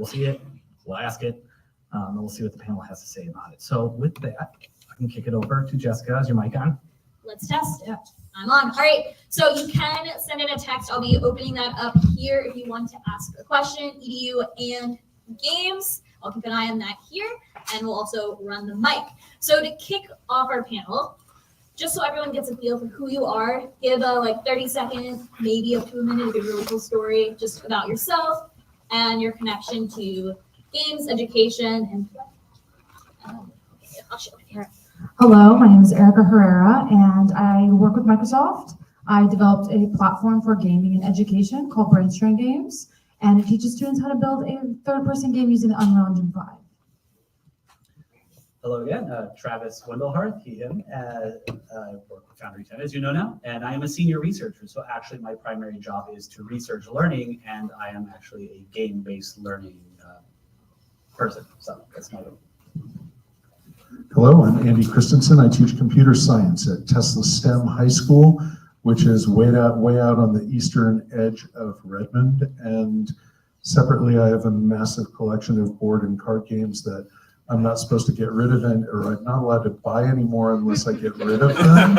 we'll see it, we'll ask it, and we'll see what the panel has to say about it. So with that, I can kick it over to Jessica. Is your mic on? Let's test. Yeah. I'm on. All right. So you can send in a text. I'll be opening that up here if you want to ask a question, EDU and games. I'll keep an eye on that here, and we'll also run the mic. So to kick off our panel, just so everyone gets a feel for who you are, give a 30-second, maybe up to a minute of a really cool story just about yourself and your connection to games, education, and play. I'll show it here. Hello, my name is Erica Herrera, and I work with Microsoft. I developed a platform for gaming and education called Brainstrain Games, and it teaches students how to build a third-person game using the Unreal Engine 5. Hello again, Travis Wendelharth, he, him. I work with Foundry 10, as you know now, and I am a senior researcher. So actually my primary job is to research learning, and I am actually a game-based learning person. So that's my role. Hello, I'm Andy Christensen. I teach computer science at Tesla STEM High School, which is way out on the eastern edge of Redmond. And separately, I have a massive collection of board and card games that I'm not supposed to get rid of, or I'm not allowed to buy anymore unless I get rid of them.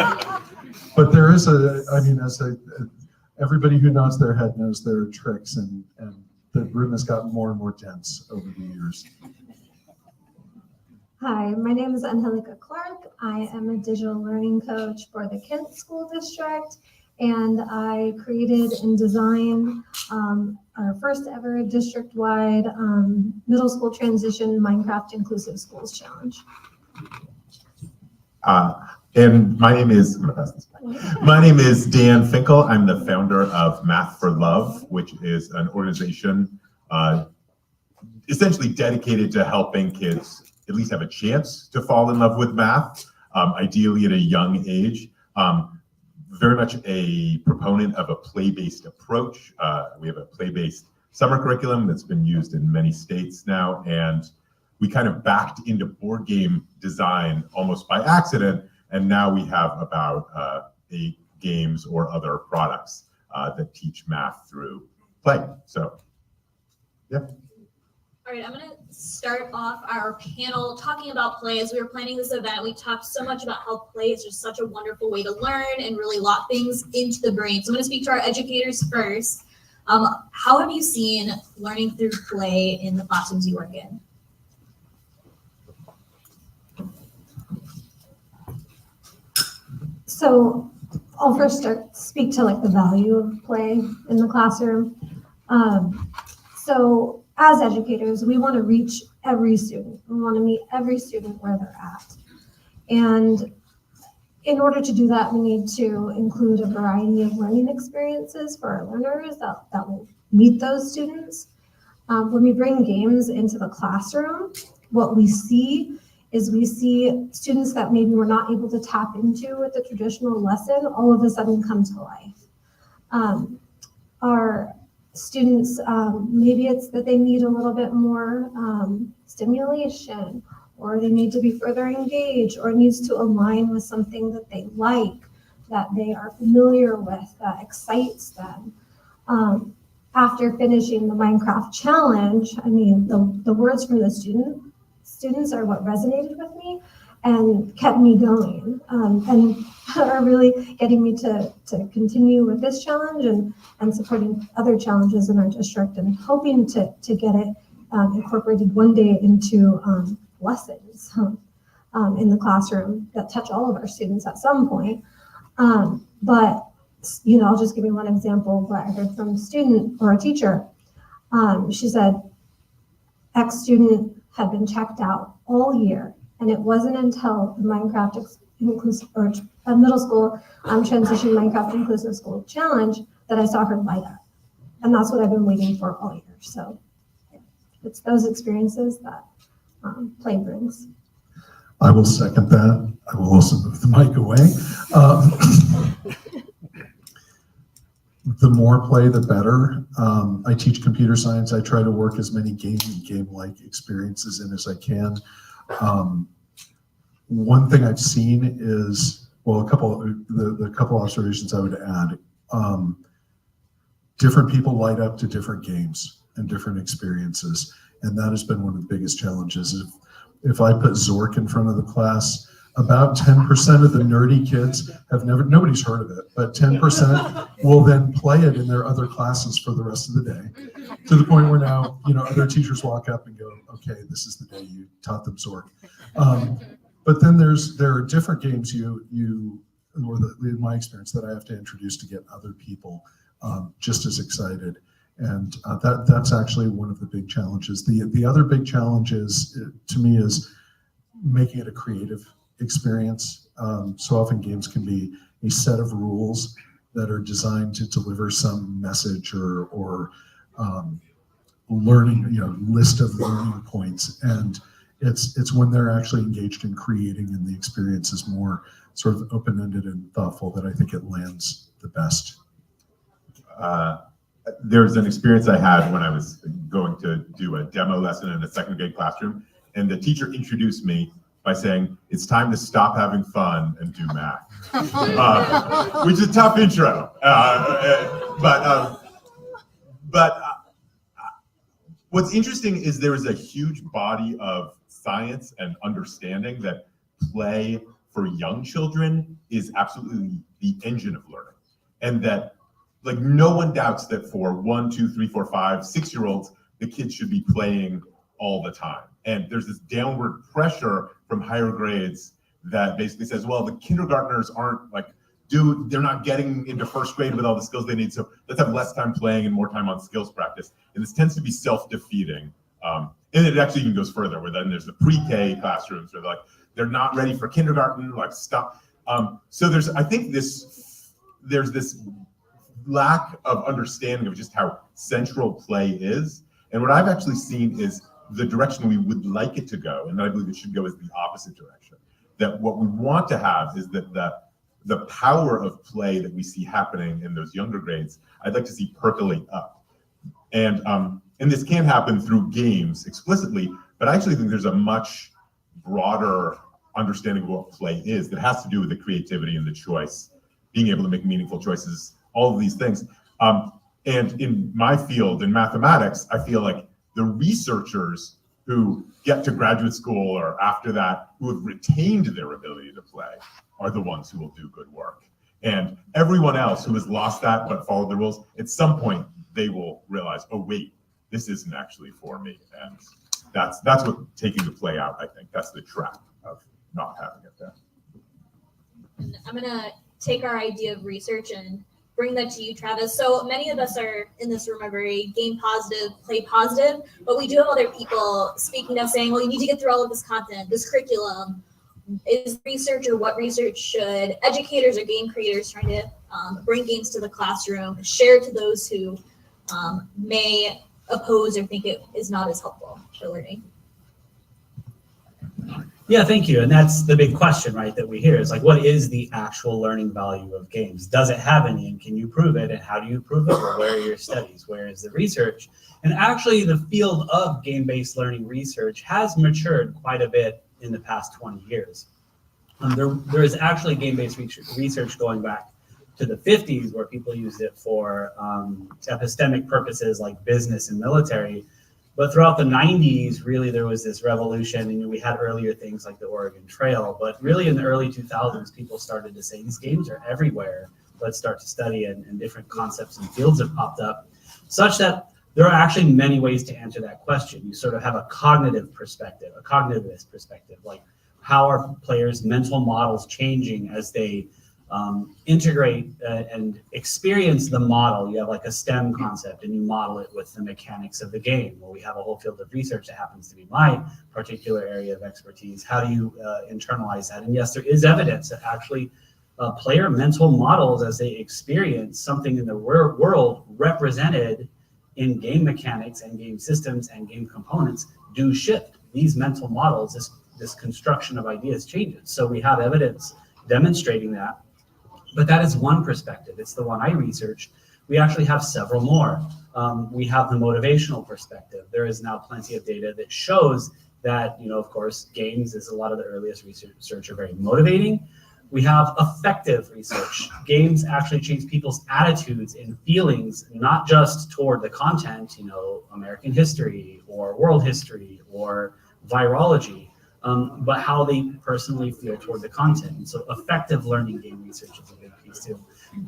But there is everybody who nods their head knows there are tricks, and the room has gotten more and more dense over the years. Hi, my name is Angelica Clark. I am a digital learning coach for the Kent School District, and I created and designed our first ever district-wide middle school transition Minecraft Inclusive Schools Challenge. And my name is Dan Finkel. I'm the founder of Math for Love, which is an organization essentially dedicated to helping kids at least have a chance to fall in love with math, ideally at a young age. Very much a proponent of a play-based approach. We have a play-based summer curriculum that's been used in many states now, and we kind of backed into board game design almost by accident, and now we have about 8 games or other products that teach math through play. So, yeah. All right, I'm going to start off our panel talking about play. As we were planning this event, we talked so much about how play is just such a wonderful way to learn and really lock things into the brain. So I'm going to speak to our educators first. How have you seen learning through play in the classrooms you work in? So I'll first speak to the value of play in the classroom. So as educators, we want to reach every student. We want to meet every student where they're at. And in order to do that, we need to include a variety of learning experiences for our learners that will meet those students. When we bring games into the classroom, what we see is we see students that maybe we're not able to tap into with the traditional lesson all of a sudden come to life. Our students, maybe it's that they need a little bit more stimulation, or they need to be further engaged, or it needs to align with something that they like, that they are familiar with, that excites them. After finishing the Minecraft challenge, I mean, the words from the students are what resonated with me and kept me going, and are really getting me to continue with this challenge and supporting other challenges in our district, and hoping to get it incorporated one day into lessons in the classroom that touch all of our students at some point. But I'll just give you one example of what I heard from a student or a teacher. She said, X student had been checked out all year, and it wasn't until the Minecraft Inclusive or middle school transition Minecraft Inclusive School Challenge that I saw her light up. And that's what I've been waiting for all year. So it's those experiences that play brings. I will second that. I will also move the mic away. The more play, the better. I teach computer science. I try to work as many game-like experiences in as I can. One thing I've seen is, well, the couple observations I would add. Different people light up to different games and different experiences. And that has been one of the biggest challenges. If I put Zork in front of the class, about 10% of the nerdy kids nobody's heard of it, but 10% will then play it in their other classes for the rest of the day, to the point where now, other teachers walk up and go, okay, this is the day you taught them Zork. But then there are different games in my experience, that I have to introduce to get other people just as excited. And that's actually one of the big challenges. The other big challenge to me is making it a creative experience. So often games can be a set of rules that are designed to deliver some message or learning, list of learning points. And it's when they're actually engaged in creating and the experience is more sort of open-ended and thoughtful that I think it lands the best. There's an experience I had when I was going to do a demo lesson in a second grade classroom, and the teacher introduced me by saying, "It's time to stop having fun and do math," which is a tough intro. But what's interesting is there is a huge body of science and understanding that play for young children is absolutely the engine of learning, and that no one doubts that for 1, 2, 3, 4, 5, 6-year-olds, the kids should be playing all the time. And there's this downward pressure from higher grades that basically says, well, the kindergartners aren't they're not getting into first grade with all the skills they need. So let's have less time playing and more time on skills practice. And this tends to be self-defeating. And it actually even goes further, where then there's the pre-K classrooms where they're not ready for kindergarten, stop. So there's this lack of understanding of just how central play is. And what I've actually seen is the direction we would like it to go, and I believe it should go, is the opposite direction. That what we want to have is that the power of play that we see happening in those younger grades, I'd like to see percolate up. And this can happen through games explicitly, but I actually think there's a much broader understanding of what play is that has to do with the creativity and the choice, being able to make meaningful choices, all of these things. And in my field, in mathematics, I feel like the researchers who get to graduate school or after that, who have retained their ability to play, are the ones who will do good work. And everyone else who has lost that but followed the rules, at some point they will realize, oh wait, this isn't actually for me. And that's what taking the play out, I think. That's the trap of not having it there. And I'm gonna take our idea of research and bring that to you, Travis. So many of us are in this room are very game positive, play positive, but we do have other people speaking up saying, well, you need to get through all of this content, this curriculum. Is research, or what research should educators or game creators trying to bring games to the classroom share to those who may oppose or think it is not as helpful for learning? Yeah, thank you. And that's the big question, right, that we hear is what is the actual learning value of games? Does it have any, and can you prove it? And how do you prove it? Well, where are your studies? Where is the research? And actually the field of game-based learning research has matured quite a bit in the past 20 years. There is actually game-based research going back to the 50s, where people used it for epistemic purposes like business and military. But throughout the 90s, really there was this revolution, and we had earlier things like the Oregon Trail. But really in the early 2000s, people started to say these games are everywhere. Let's start to study, and different concepts and fields have popped up, such that there are actually many ways to answer that question. You sort of have a cognitive perspective, a cognitivist perspective, like how are players' mental models changing as they integrate and experience the model. You have a STEM concept, and you model it with the mechanics of the game. Well, we have a whole field of research that happens to be my particular area of expertise. How do you internalize that? And yes, there is evidence that actually player mental models, as they experience something in the world represented in game mechanics and game systems and game components, do shift. These mental models, this construction of ideas changes. So we have evidence demonstrating that. But that is one perspective. It's the one I researched. We actually have several more. We have the motivational perspective. There is now plenty of data that shows that, of course, games, as a lot of the earliest research, are very motivating. We have effective research. Games actually change people's attitudes and feelings, not just toward the content, American history or world history or virology, but how they personally feel toward the content. And so effective learning game research is a big piece too.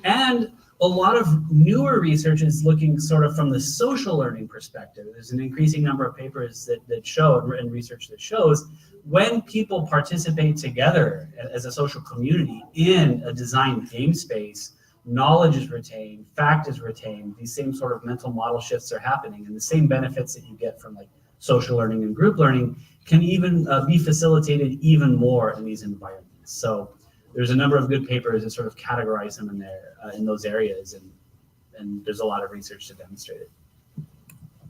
And a lot of newer research is looking sort of from the social learning perspective. There's an increasing number of papers that show and research that shows when people participate together as a social community in a designed game space, knowledge is retained, fact is retained, these same sort of mental model shifts are happening, and the same benefits that you get from like social learning and group learning can even be facilitated even more in these environments. So there's a number of good papers that sort of categorize them in there, in those areas, and there's a lot of research to demonstrate it.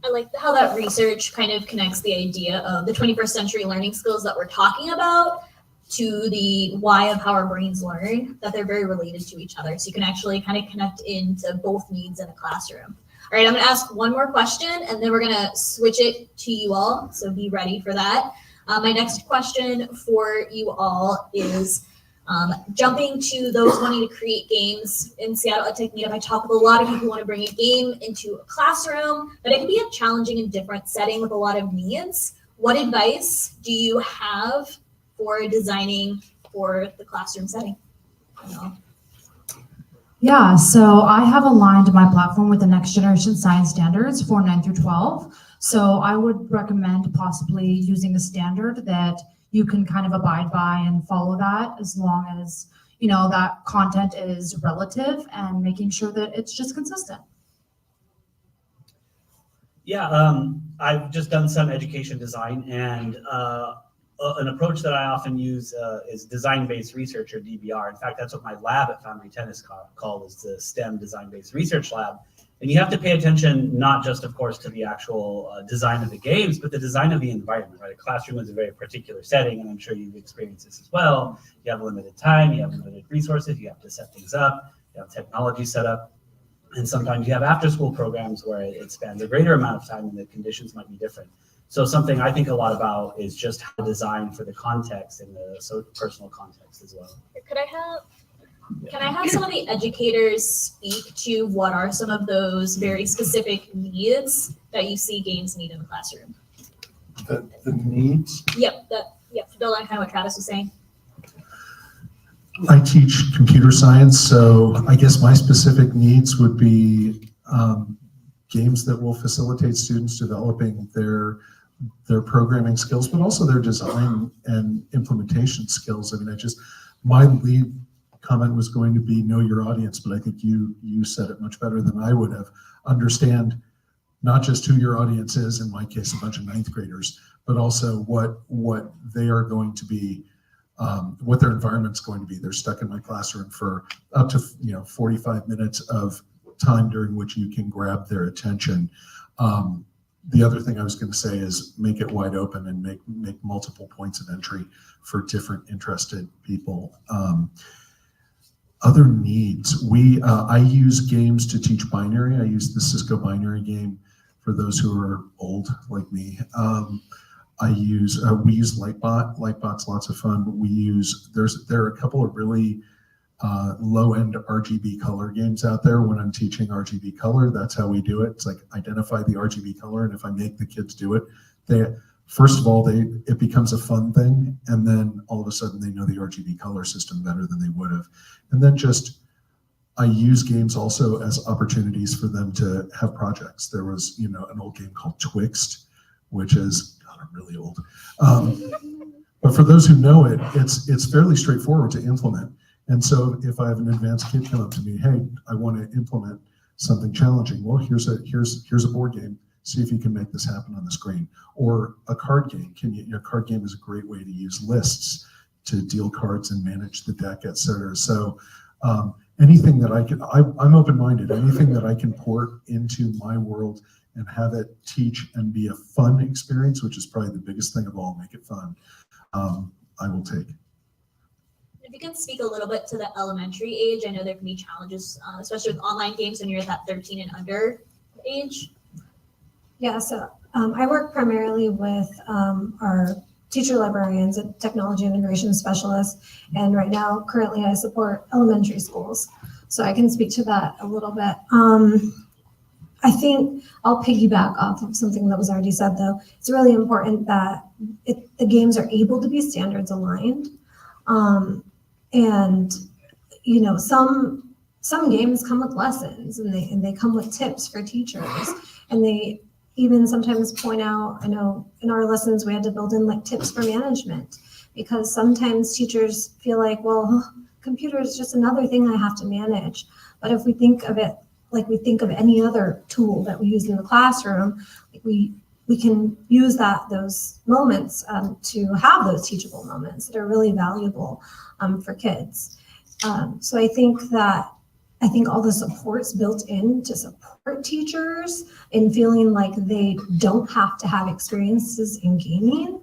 I like how that research kind of connects the idea of the 21st century learning skills that we're talking about to the why of how our brains learn, that they're very related to each other. So you can actually kind of connect into both needs in a classroom. All right, I'm gonna ask one more question and then we're gonna switch it to you all. So be ready for that. My next question for you all is, jumping to those wanting to create games in Seattle EdTech Meetup, I talk with a lot of people who want to bring a game into a classroom, but it can be a challenging and different setting with a lot of needs. What advice do you have for designing for the classroom setting? Yeah, so I have aligned my platform with the next generation science standards for 9 through 12. So I would recommend possibly using a standard that you can kind of abide by and follow that, as long as, that content is relative and making sure that it's just consistent. Yeah, I've just done some education design, and an approach that I often use is design-based research, or DBR. In fact, that's what my lab at Foundry 10 is called, is the STEM Design-Based Research Lab. And you have to pay attention not just, of course, to the actual design of the games, but the design of the environment, right? A classroom is a very particular setting, and I'm sure you've experienced this as well. You have limited time, you have limited resources, you have to set things up, you have technology set up, and sometimes you have after-school programs where it spans a greater amount of time and the conditions might be different. So something I think a lot about is just how to design for the context and the personal context as well. Can I have some of the educators speak to what are some of those very specific needs that you see games need in the classroom? The needs? Yep, to build on kind of what Travis was saying. I teach computer science, so I guess my specific needs would be games that will facilitate students developing their programming skills, but also their design and implementation skills. I mean, my lead comment was going to be know your audience, but I think you said it much better than I would have. Understand not just who your audience is, in my case, a bunch of ninth graders, but also what they are going to be, what their environment's going to be. They're stuck in my classroom for up to 45 minutes of time during which you can grab their attention. The other thing I was going to say is make it wide open and make multiple points of entry for different interested people. Other needs, I use games to teach binary. I use the Cisco binary game for those who are old like me. We use Lightbot. Lightbot's lots of fun. There are a couple of really low-end RGB color games out there. When I'm teaching RGB color, that's how we do it. It's like identify the RGB color, and if I make the kids do it, first of all, it becomes a fun thing, and then all of a sudden they know the RGB color system better than they would have. And then I use games also as opportunities for them to have projects. There was, an old game called Twixt, which is, God, I'm really old. But for those who know it, it's fairly straightforward to implement. And so if I have an advanced kid come up to me, hey, I want to implement something challenging. Well, here's a board game. See if you can make this happen on the screen. Or a card game. A card game is a great way to use lists to deal cards and manage the deck, et cetera. So anything that I'm open-minded. Anything that I can port into my world and have it teach and be a fun experience, which is probably the biggest thing of all, make it fun, I will take. If you can speak a little bit to the elementary age, I know there can be challenges, especially with online games when you're at that 13 and under age. Yeah, so I work primarily with our teacher librarians, a technology integration specialist, and right now, currently, I support elementary schools. So I can speak to that a little bit. I think I'll piggyback off of something that was already said, though. It's really important that the games are able to be standards aligned. And, you know, some games come with lessons and they come with tips for teachers. And they even sometimes point out, I know in our lessons, we had to build in like tips for management because sometimes teachers feel like, well, computer is just another thing I have to manage. But if we think of it like we think of any other tool that we use in the classroom, like we can use those moments to have those teachable moments that are really valuable for kids. So I think all the support's built in to support teachers in feeling like they don't have to have experiences in gaming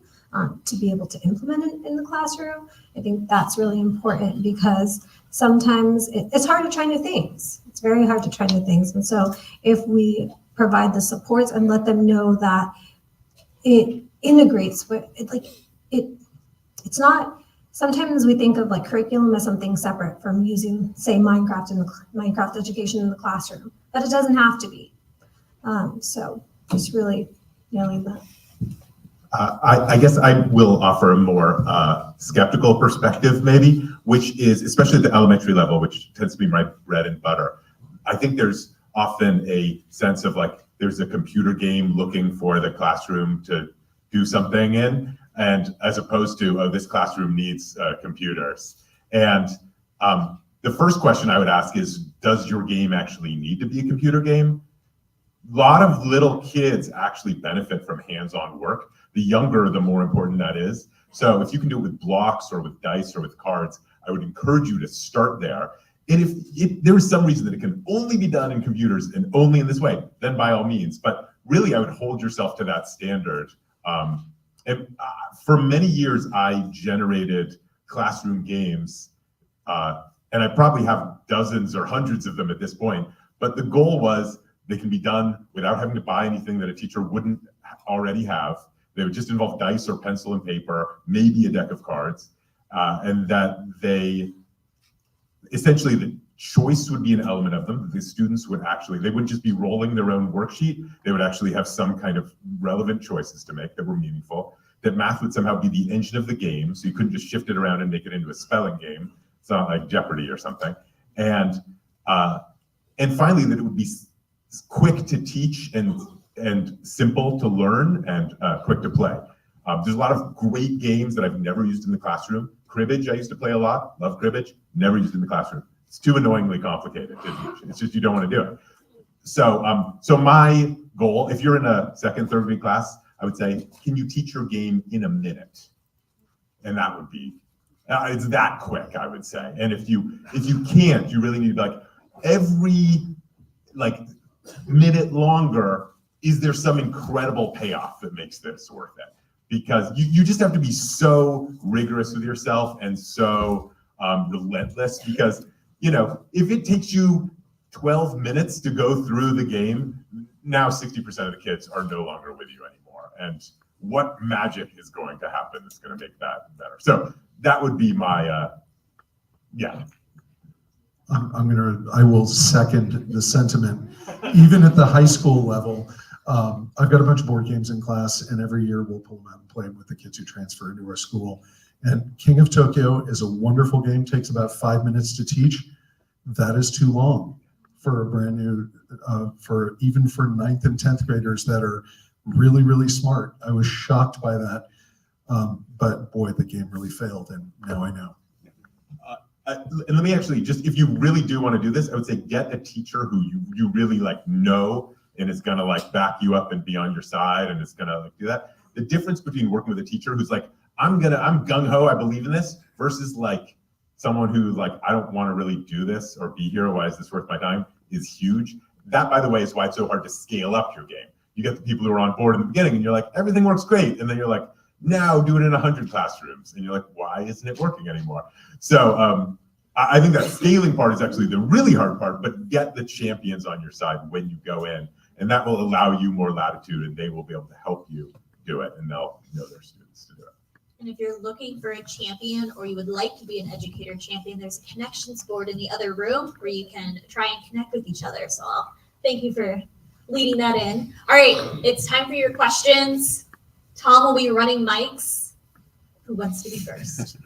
to be able to implement it in the classroom. I think that's really important because sometimes it's hard to try new things. It's very hard to try new things. And so if we provide the supports and let them know that it integrates with it's not, sometimes we think of like curriculum as something separate from using, say, Minecraft education in the classroom, but it doesn't have to be. So just really nailing that. I guess I will offer a more skeptical perspective, maybe, which is, especially at the elementary level, which tends to be my bread and butter. I think there's often a sense of like, there's a computer game looking for the classroom to do something in, and as opposed to, oh, this classroom needs computers. And the first question I would ask is, does your game actually need to be a computer game? A lot of little kids actually benefit from hands-on work. The younger, the more important that is. So if you can do it with blocks or with dice or with cards, I would encourage you to start there. And if there is some reason that it can only be done in computers and only in this way, then by all means. But really, I would hold yourself to that standard. For many years, I generated classroom games, and I probably have dozens or hundreds of them at this point. But the goal was they can be done without having to buy anything that a teacher wouldn't already have. They would just involve dice or pencil and paper, maybe a deck of cards, and that essentially the choice would be an element of them. The students would they wouldn't just be rolling their own worksheet. They would actually have some kind of relevant choices to make that were meaningful. That math would somehow be the engine of the game, so you couldn't just shift it around and make it into a spelling game. It's not like Jeopardy or something. And finally, that it would be quick to teach and simple to learn and quick to play. There's a lot of great games that I've never used in the classroom. Cribbage, I used to play a lot, love cribbage, never used in the classroom. It's too annoyingly complicated to teach. It's just, you don't want to do it. So, so my goal, if you're in a second, third grade class, I would say, can you teach your game in a minute? And that would be, it's that quick, I would say. And if you can't, you really need to every minute longer, is there some incredible payoff that makes this worth it? Because you just have to be so rigorous with yourself and so relentless, because, you know, if it takes you 12 minutes to go through the game, now 60% of the kids are no longer with you anymore. And what magic is going to happen that's going to make that better? So that would be my, yeah. I will second the sentiment. Even at the high school level, I've got a bunch of board games in class, and every year we'll pull them out and play them with the kids who transfer into our school. And King of Tokyo is a wonderful game, takes about 5 minutes to teach. That is too long for a brand new, even for 9th and 10th graders that are really, really smart. I was shocked by that. But boy, the game really failed, and now I know. And let me actually just, if you really do want to do this, I would say get a teacher who you really know and is going to back you up and be on your side and is going to do that. The difference between working with a teacher who's I'm gung-ho, I believe in this, versus someone who's I don't want to really do this or be here, why is this worth my time, is huge. That, by the way, is why it's so hard to scale up your game. You get the people who are on board in the beginning and you're everything works great. And then you're now do it in 100 classrooms. And you're why isn't it working anymore? So I think that scaling part is actually the really hard part, but get the champions on your side when you go in. And that will allow you more latitude, and they will be able to help you do it, and they'll know their students to do it. And if you're looking for a champion or you would like to be an educator champion, there's a connections board in the other room where you can try and connect with each other. So I'll thank you for leading that in. All right, it's time for your questions. Tom will be running mics. Who wants to be first?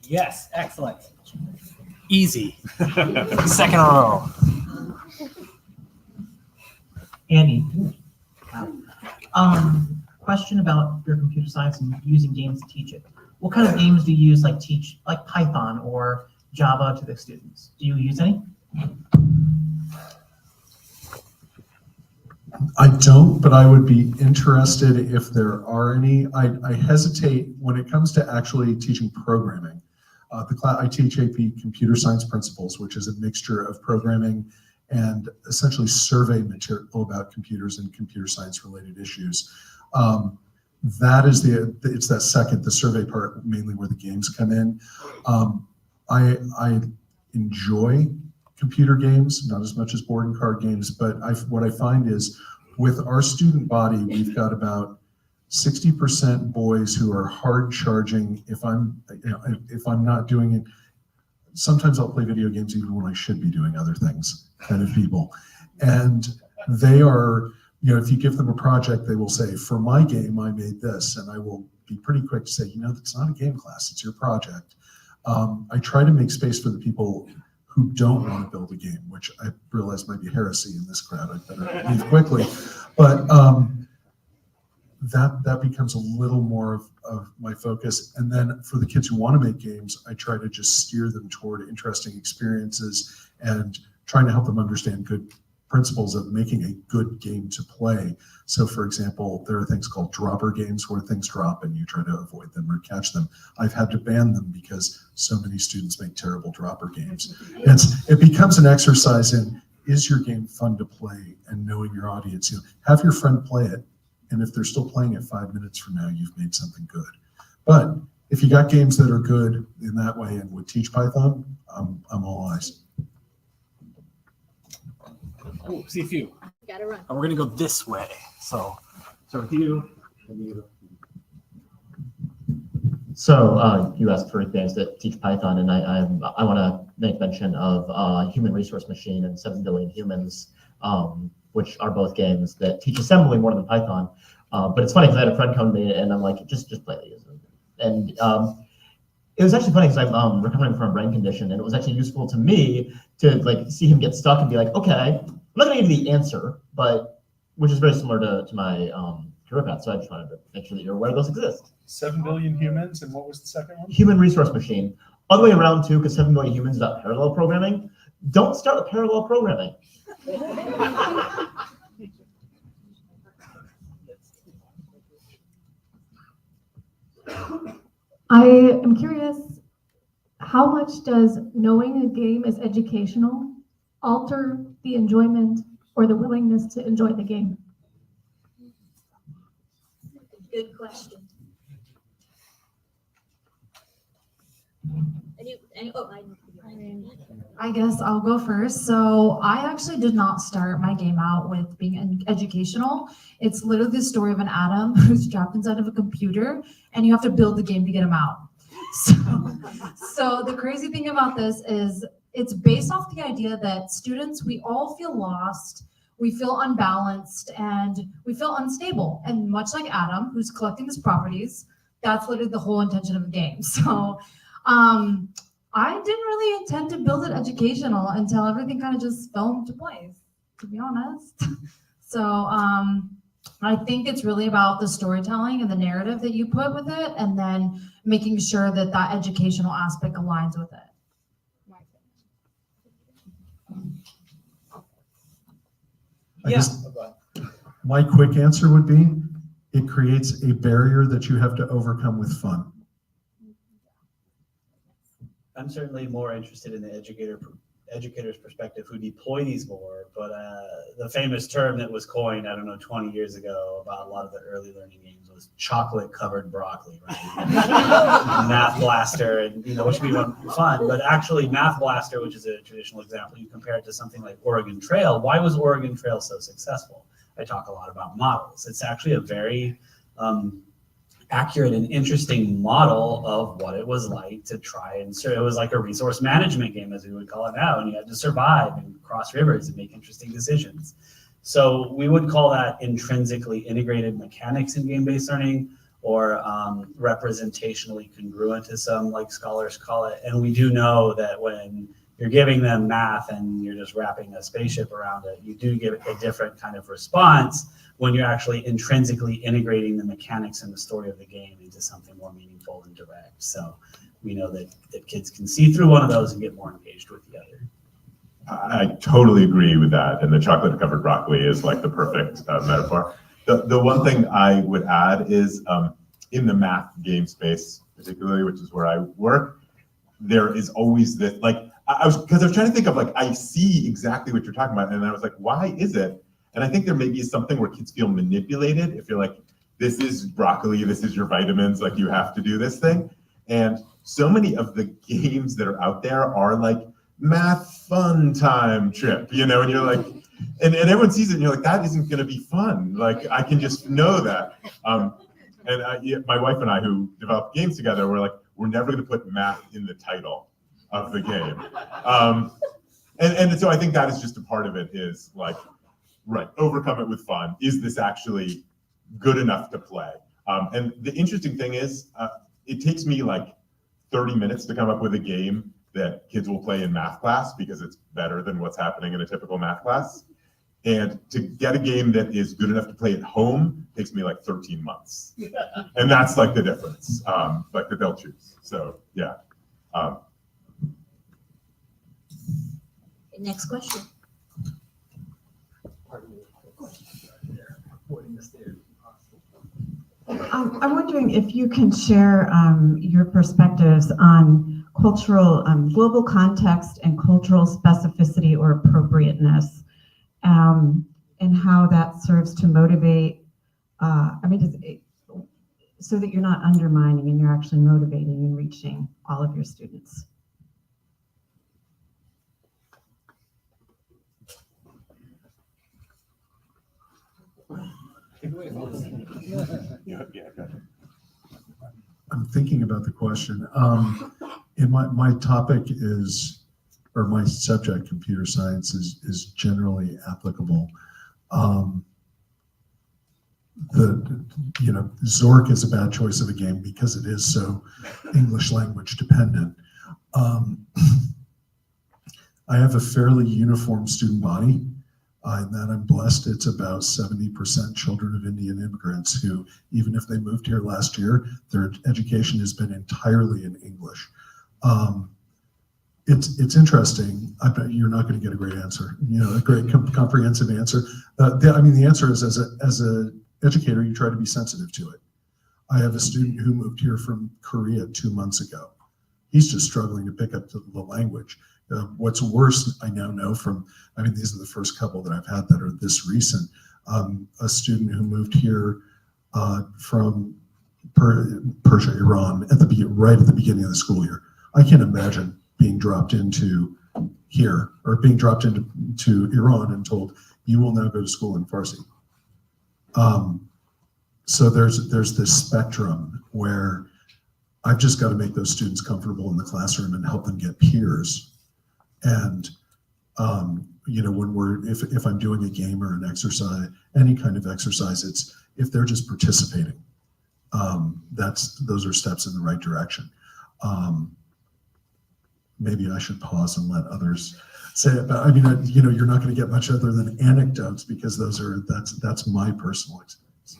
Yes, excellent. Easy. Second row. Andy, question about your computer science and using games to teach it. What kind of games do you use, like teach, like Python or Java to the students? Do you use any? I don't, but I would be interested if there are any. I hesitate when it comes to actually teaching programming. I teach AP Computer Science Principles, which is a mixture of programming and essentially survey material about computers and computer science related issues. That is it's that second, the survey part, mainly where the games come in. I enjoy computer games, not as much as board and card games, but what I find is with our student body, we've got about 60% boys who are hard charging. If I'm not doing it, sometimes I'll play video games even when I should be doing other things, kind of people. And they are, if you give them a project, they will say, for my game, I made this. And I will be pretty quick to say, that's not a game class, it's your project. I try to make space for the people who don't want to build a game, which I realize might be heresy in this crowd. I better leave quickly. But that becomes a little more of my focus. And then for the kids who want to make games, I try to just steer them toward interesting experiences and trying to help them understand good principles of making a good game to play. So for example, there are things called dropper games where things drop and you try to avoid them or catch them. I've had to ban them because so many students make terrible dropper games. It becomes an exercise in, is your game fun to play, and knowing your audience. Have your friend play it, and if they're still playing it 5 minutes from now, you've made something good. But if you got games that are good in that way and would teach Python, I'm all eyes. Ooh, see a few. Gotta run. And we're gonna go this way. So with you. So you asked for games that teach Python, and I want to make mention of Human Resource Machine and 7 Billion Humans, which are both games that teach assembly more than Python. But it's funny because I had a friend come to me and I'm like, just play these. And it was actually funny because I'm recovering from a brain condition, and it was actually useful to me to see him get stuck and be like, okay, I'm not going to give you the answer, but which is very similar to my career path. So I just wanted to make sure that you're aware those exist. 7 billion humans, and what was the second one? Human Resource Machine. All the way around too, because 7 billion humans is about parallel programming. Don't start with parallel programming. I am curious, how much does knowing a game is educational alter the enjoyment or the willingness to enjoy the game? Good question. I guess I'll go first. So I actually did not start my game out with being educational. It's literally the story of an atom who's trapped inside of a computer, and you have to build the game to get him out. So the crazy thing about this is it's based off the idea that students, we all feel lost, we feel unbalanced, and we feel unstable. And much like Adam, who's collecting his properties, that's literally the whole intention of the game. So I didn't really intend to build it educational until everything kind of just fell into place, to be honest. So I think it's really about the storytelling and the narrative that you put with it, and then making sure that that educational aspect aligns with it. I guess my quick answer would be, it creates a barrier that you have to overcome with fun. I'm certainly more interested in the educator's perspective who deploy these more, but the famous term that was coined, 20 years ago about a lot of the early learning games was chocolate covered broccoli, right? Math Blaster, and which would be fun, but actually Math Blaster, which is a traditional example, you compare it to something like Oregon Trail. Why was Oregon Trail so successful? I talk a lot about models. It's actually a very accurate and interesting model of what it was like to try and it was like a resource management game, as we would call it now, and you had to survive and cross rivers and make interesting decisions. So we would call that intrinsically integrated mechanics in game-based learning, or representationally congruent, as some like scholars call it. And we do know that when you're giving them math and you're just wrapping a spaceship around it, you do get a different kind of response when you're actually intrinsically integrating the mechanics and the story of the game into something more meaningful and direct. So we know that kids can see through one of those and get more engaged with the other. I totally agree with that. And the chocolate covered broccoli is like the perfect metaphor. The one thing I would add is in the math game space, particularly, which is where I work, there is always this, like, I was trying to think of, like, I see exactly what you're talking about. And I was like, why is it? And I think there maybe is something where kids feel manipulated. If you're like, this is broccoli, this is your vitamins, like you have to do this thing. And so many of the games that are out there are like math fun time trip, you know, and you're like, and everyone sees it and you're like, that isn't going to be fun. Like, I can just know that. My wife and I, who developed games together, were like, we're never going to put math in the title of the game. And so I think that is just a part of it, is like, right, overcome it with fun. Is this actually good enough to play? And the interesting thing is, it takes me like 30 minutes to come up with a game that kids will play in math class because it's better than what's happening in a typical math class. And to get a game that is good enough to play at home takes me like 13 months. And that's like the difference, like that they'll choose. So yeah. Next question. I'm wondering if you can share your perspectives on cultural, global context and cultural specificity or appropriateness, and how that serves to motivate, so that you're not undermining and you're actually motivating and reaching all of your students. I'm thinking about the question. And my topic is, or my subject, computer science, is generally applicable. Zork is a bad choice of a game because it is so English language dependent. I have a fairly uniform student body. In that I'm blessed. It's about 70% children of Indian immigrants who, even if they moved here last year, their education has been entirely in English. It's interesting. I bet you're not going to get a great answer, a great comprehensive answer. The answer is, as an educator, you try to be sensitive to it. I have a student who moved here from Korea 2 months ago. He's just struggling to pick up the language. What's worse, I now know from, these are the first couple that I've had that are this recent. A student who moved here from Persia, Iran, right at the beginning of the school year. I can't imagine being dropped into here, or being dropped into Iran and told, you will now go to school in Farsi. So there's this spectrum where I've just got to make those students comfortable in the classroom and help them get peers. And if I'm doing a game or an exercise, any kind of exercise, it's if they're just participating, those are steps in the right direction. Maybe I should pause and let others say it, but you're not going to get much other than anecdotes, because that's my personal experience.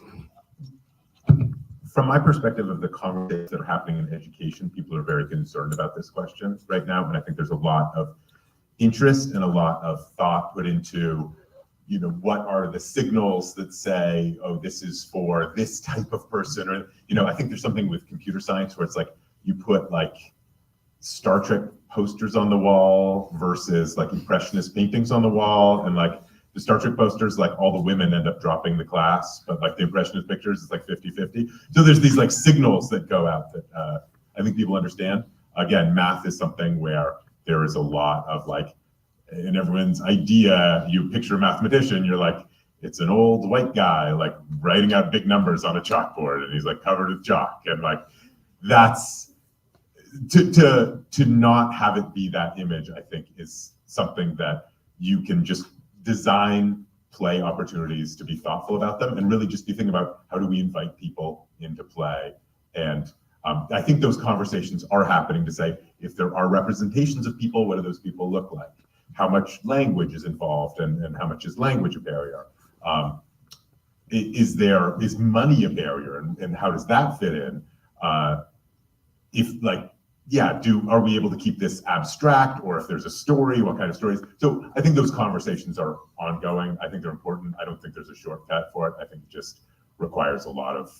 From my perspective of the conversations that are happening in education, people are very concerned about this question right now, and I think there's a lot of interest and a lot of thought put into, what are the signals that say, oh, this is for this type of person, or, I think there's something with computer science where it's like you put like Star Trek posters on the wall versus like impressionist paintings on the wall, and like the Star Trek posters, like all the women end up dropping the class, but like the impressionist pictures, it's like 50-50. So there's these like signals that go out that I think people understand. Again, math is something where there is a lot of like, in everyone's idea, you picture a mathematician, you're like, it's an old white guy like writing out big numbers on a chalkboard, and he's like covered with chalk, and like that's to not have it be that image. I think is something that you can just design play opportunities to be thoughtful about them, and really just be thinking about how do we invite people into play. And I think those conversations are happening to say, if there are representations of people, what do those people look like? How much language is involved, and how much is language a barrier? Is money a barrier, and how does that fit in? Are we able to keep this abstract, or if there's a story, what kind of stories? So I think those conversations are ongoing. I think they're important. I don't think there's a shortcut for it. I think it just requires a lot of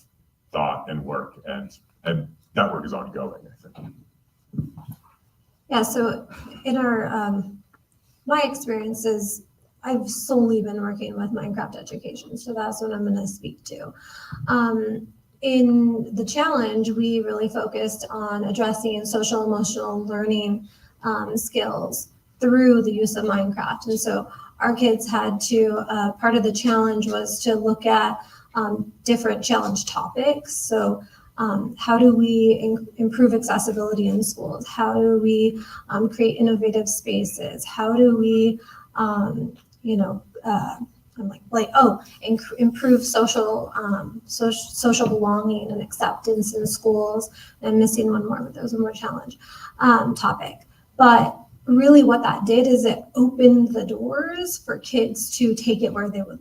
thought and work, and that work is ongoing, I think. Yeah, so in our, my experiences, I've solely been working with Minecraft education, so that's what I'm going to speak to. In the challenge, we really focused on addressing social emotional learning skills through the use of Minecraft. And so our kids had to, part of the challenge was to look at different challenge topics. So how do we improve accessibility in schools? How do we create innovative spaces? How do we, improve social belonging and acceptance in schools? I'm missing one more, but there was one more challenge topic. But really what that did is it opened the doors for kids to take it where they would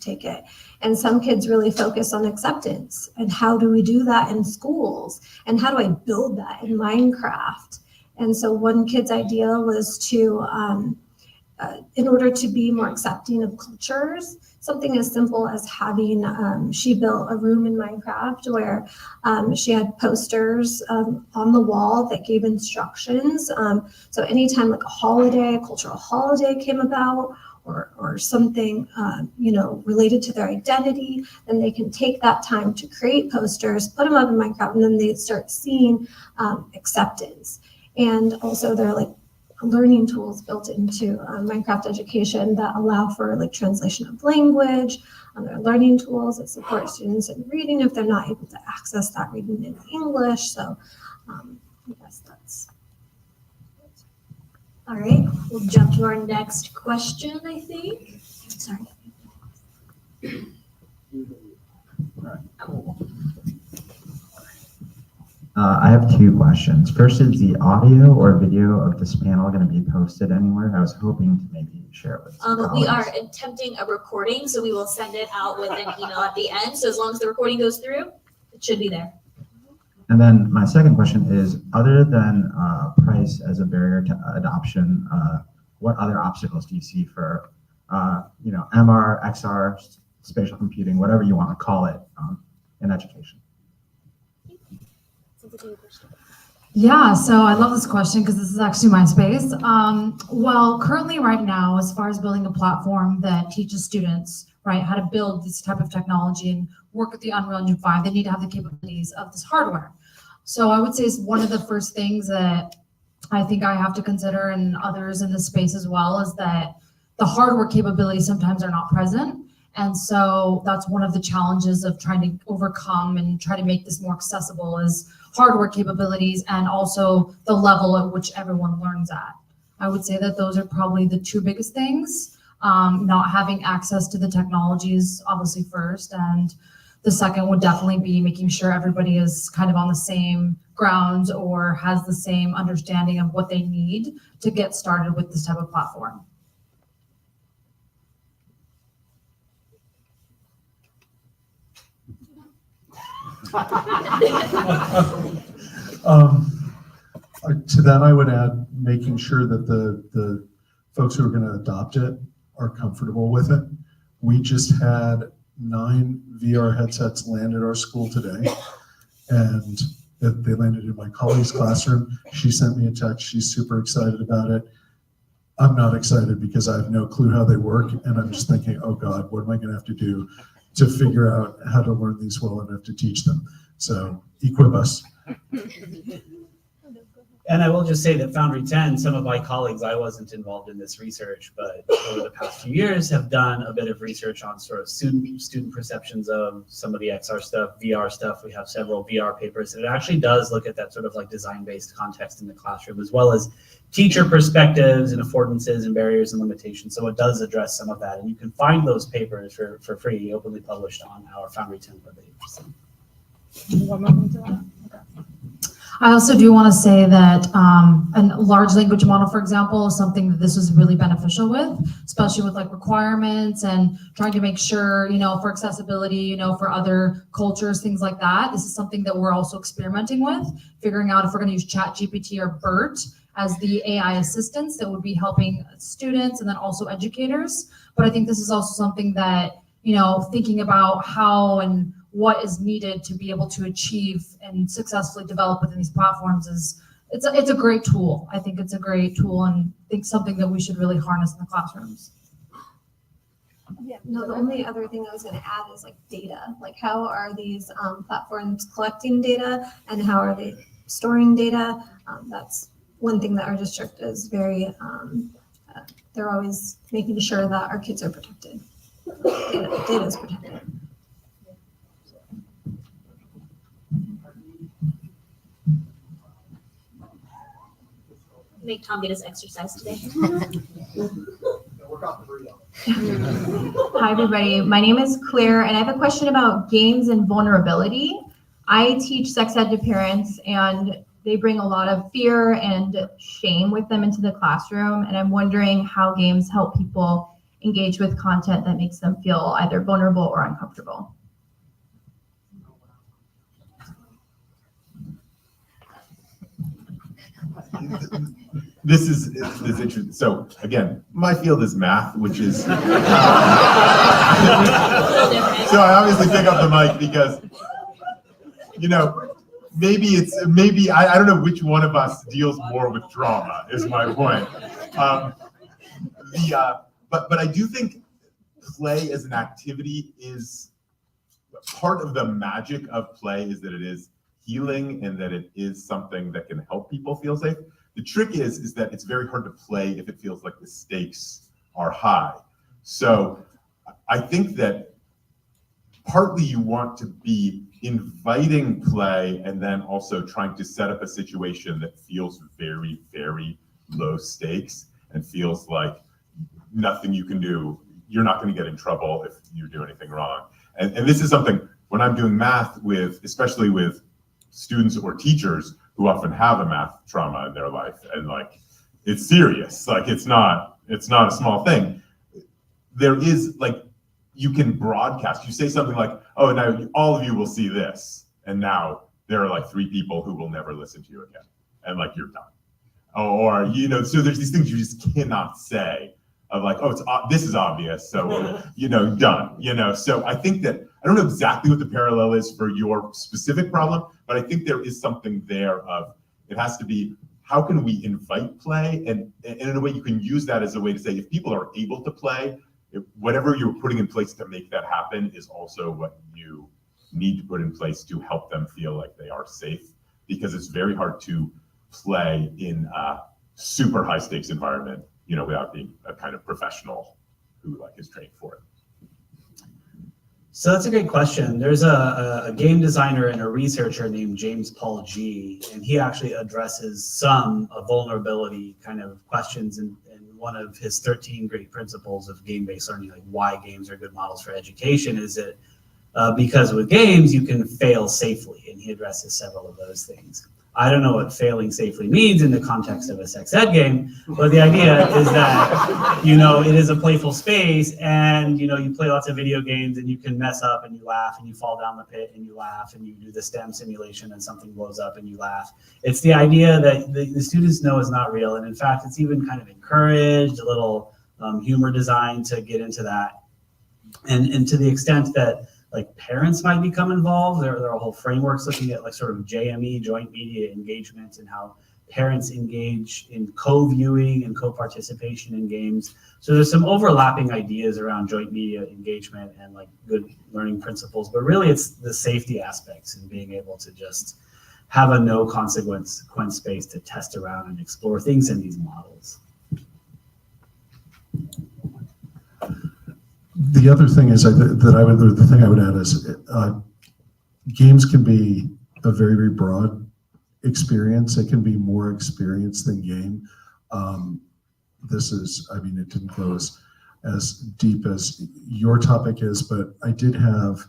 take it. And some kids really focus on acceptance, and how do we do that in schools? And how do I build that in Minecraft? And so one kid's idea was to, in order to be more accepting of cultures, something as simple as having, she built a room in Minecraft where she had posters on the wall that gave instructions. So anytime like a holiday, a cultural holiday came about, or something, related to their identity, then they can take that time to create posters, put them up in Minecraft, and then they start seeing acceptance. And also there are like learning tools built into Minecraft education that allow for like translation of language. There are learning tools that support students in reading if they're not able to access that reading in English. So I guess that's. All right, we'll jump to our next question, I think. Sorry. All right, cool. I have two questions. First, is the audio or video of this panel going to be posted anywhere? I was hoping to maybe share it with some We are colleagues. attempting a recording, so we will send it out with an email at the end. So as long as the recording goes through, it should be there. And then my second question is, other than price as a barrier to adoption, what other obstacles do you see for, MR, XR, spatial computing, whatever you want to call it, in education? Yeah, so I love this question because this is actually my space. Well, currently right now, as far as building a platform that teaches students, right, how to build this type of technology and work with the Unreal Engine 5, they need to have the capabilities of this hardware. So I would say is one of the first things that I think I have to consider, and others in this space as well, is that the hardware capabilities sometimes are not present. And so that's one of the challenges of trying to overcome and try to make this more accessible is hardware capabilities and also the level at which everyone learns at. I would say that those are probably the two biggest things. Not having access to the technologies, obviously first, and the second would definitely be making sure everybody is kind of on the same ground or has the same understanding of what they need to get started with this type of platform. To that, I would add making sure that the folks who are going to adopt it are comfortable with it. We just had 9 VR headsets land at our school today, and they landed in my colleague's classroom. She sent me a text. She's super excited about it. I'm not excited because I have no clue how they work, and I'm just thinking, oh God, what am I going to have to do to figure out how to learn these well enough to teach them? So equip us. And I will just say that Foundry 10, some of my colleagues, I wasn't involved in this research, but over the past few years have done a bit of research on sort of student perceptions of some of the XR stuff, VR stuff. We have several VR papers, and it actually does look at that sort of like design-based context in the classroom, as well as teacher perspectives and affordances and barriers and limitations. So it does address some of that, and you can find those papers for free, openly published on our Foundry 10 webpage. So. I also do want to say that a large language model, for example, is something that this is really beneficial with, especially with like requirements and trying to make sure, for accessibility, for other cultures, things like that. This is something that we're also experimenting with, figuring out if we're going to use ChatGPT or BERT as the AI assistants that would be helping students and then also educators. But I think this is also something that, thinking about how and what is needed to be able to achieve and successfully develop within these platforms it's a great tool. I think it's a great tool, and I think something that we should really harness in the classrooms. Yeah, no, the only other thing I was going to add is like data. Like, how are these platforms collecting data and how are they storing data? That's one thing that our district is very, they're always making sure that our kids are protected. Data is protected. Make Tom get his exercise today. Hi, everybody. My name is Claire, and I have a question about games and vulnerability. I teach sex ed to parents, and they bring a lot of fear and shame with them into the classroom. And I'm wondering how games help people engage with content that makes them feel either vulnerable or uncomfortable. This is interesting. So again, my field is math, which is so I obviously pick up the mic because maybe I don't know which one of us deals more with drama is my point. But I do think play as an activity is part of the magic of play is that it is healing and that it is something that can help people feel safe. The trick is that it's very hard to play if it feels like the stakes are high. So I think that partly you want to be inviting play and then also trying to set up a situation that feels very, very low stakes and feels like nothing you can do. You're not going to get in trouble if you do anything wrong. And this is something when I'm doing math especially with students or teachers who often have a math trauma in their life, and like it's serious, like it's not a small thing. There is like you can broadcast. You say something like, "Oh, now all of you will see this," and now there are like 3 people who will never listen to you again, and like you're done. Or so there's these things you just cannot say of like, "Oh, this is obvious," so done. So I think that I don't know exactly what the parallel is for your specific problem, but I think there is something there of it has to be how can we invite play, and in a way you can use that as a way to say if people are able to play, whatever you're putting in place to make that happen is also what you need to put in place to help them feel like they are safe, because it's very hard to play in a super high stakes environment, without being a kind of professional who like is trained for it. So that's a great question. There's a game designer and a researcher named James Paul G, and he actually addresses some vulnerability kind of questions in one of his 13 great principles of game-based learning, like why games are good models for education, is that because with games you can fail safely, and he addresses several of those things. I don't know what failing safely means in the context of a sex ed game, but the idea is that, it is a playful space, and, you play lots of video games and you can mess up and you laugh and you fall down the pit and you laugh and you do the STEM simulation and something blows up and you laugh. It's the idea that the students know is not real. And in fact, it's even kind of encouraged, a little humor design to get into that. And to the extent that like parents might become involved. There are whole frameworks looking at like sort of JME, joint media engagement, and how parents engage in co-viewing and co-participation in games. So there's some overlapping ideas around joint media engagement and like good learning principles, but really it's the safety aspects and being able to just have a no consequence space to test around and explore things in these models. The other thing is the thing I would add is games can be a very, very broad experience. It can be more experience than game. It didn't go as deep as your topic is, but I did have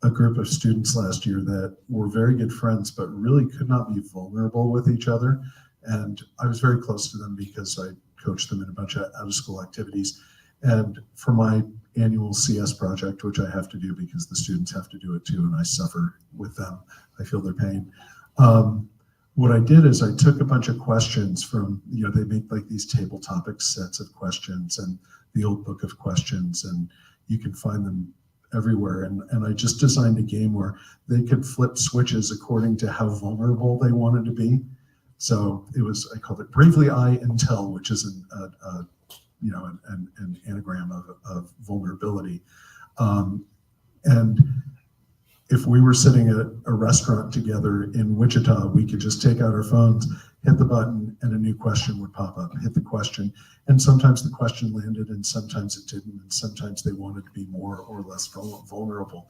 a group of students last year that were very good friends, but really could not be vulnerable with each other. And I was very close to them because I coached them in a bunch of out-of-school activities. And for my annual CS project, which I have to do because the students have to do it too, and I suffer with them, I feel their pain. What I did is I took a bunch of questions from, they make like these table topic sets of questions and the old book of questions, and you can find them everywhere. And I just designed a game where they could flip switches according to how vulnerable they wanted to be. So I called it Bravely I Intel, which is an anagram of vulnerability. And if we were sitting at a restaurant together in Wichita, we could just take out our phones, hit the button, and a new question would pop up. Hit the question, and sometimes the question landed, and sometimes it didn't, and sometimes they wanted to be more or less vulnerable.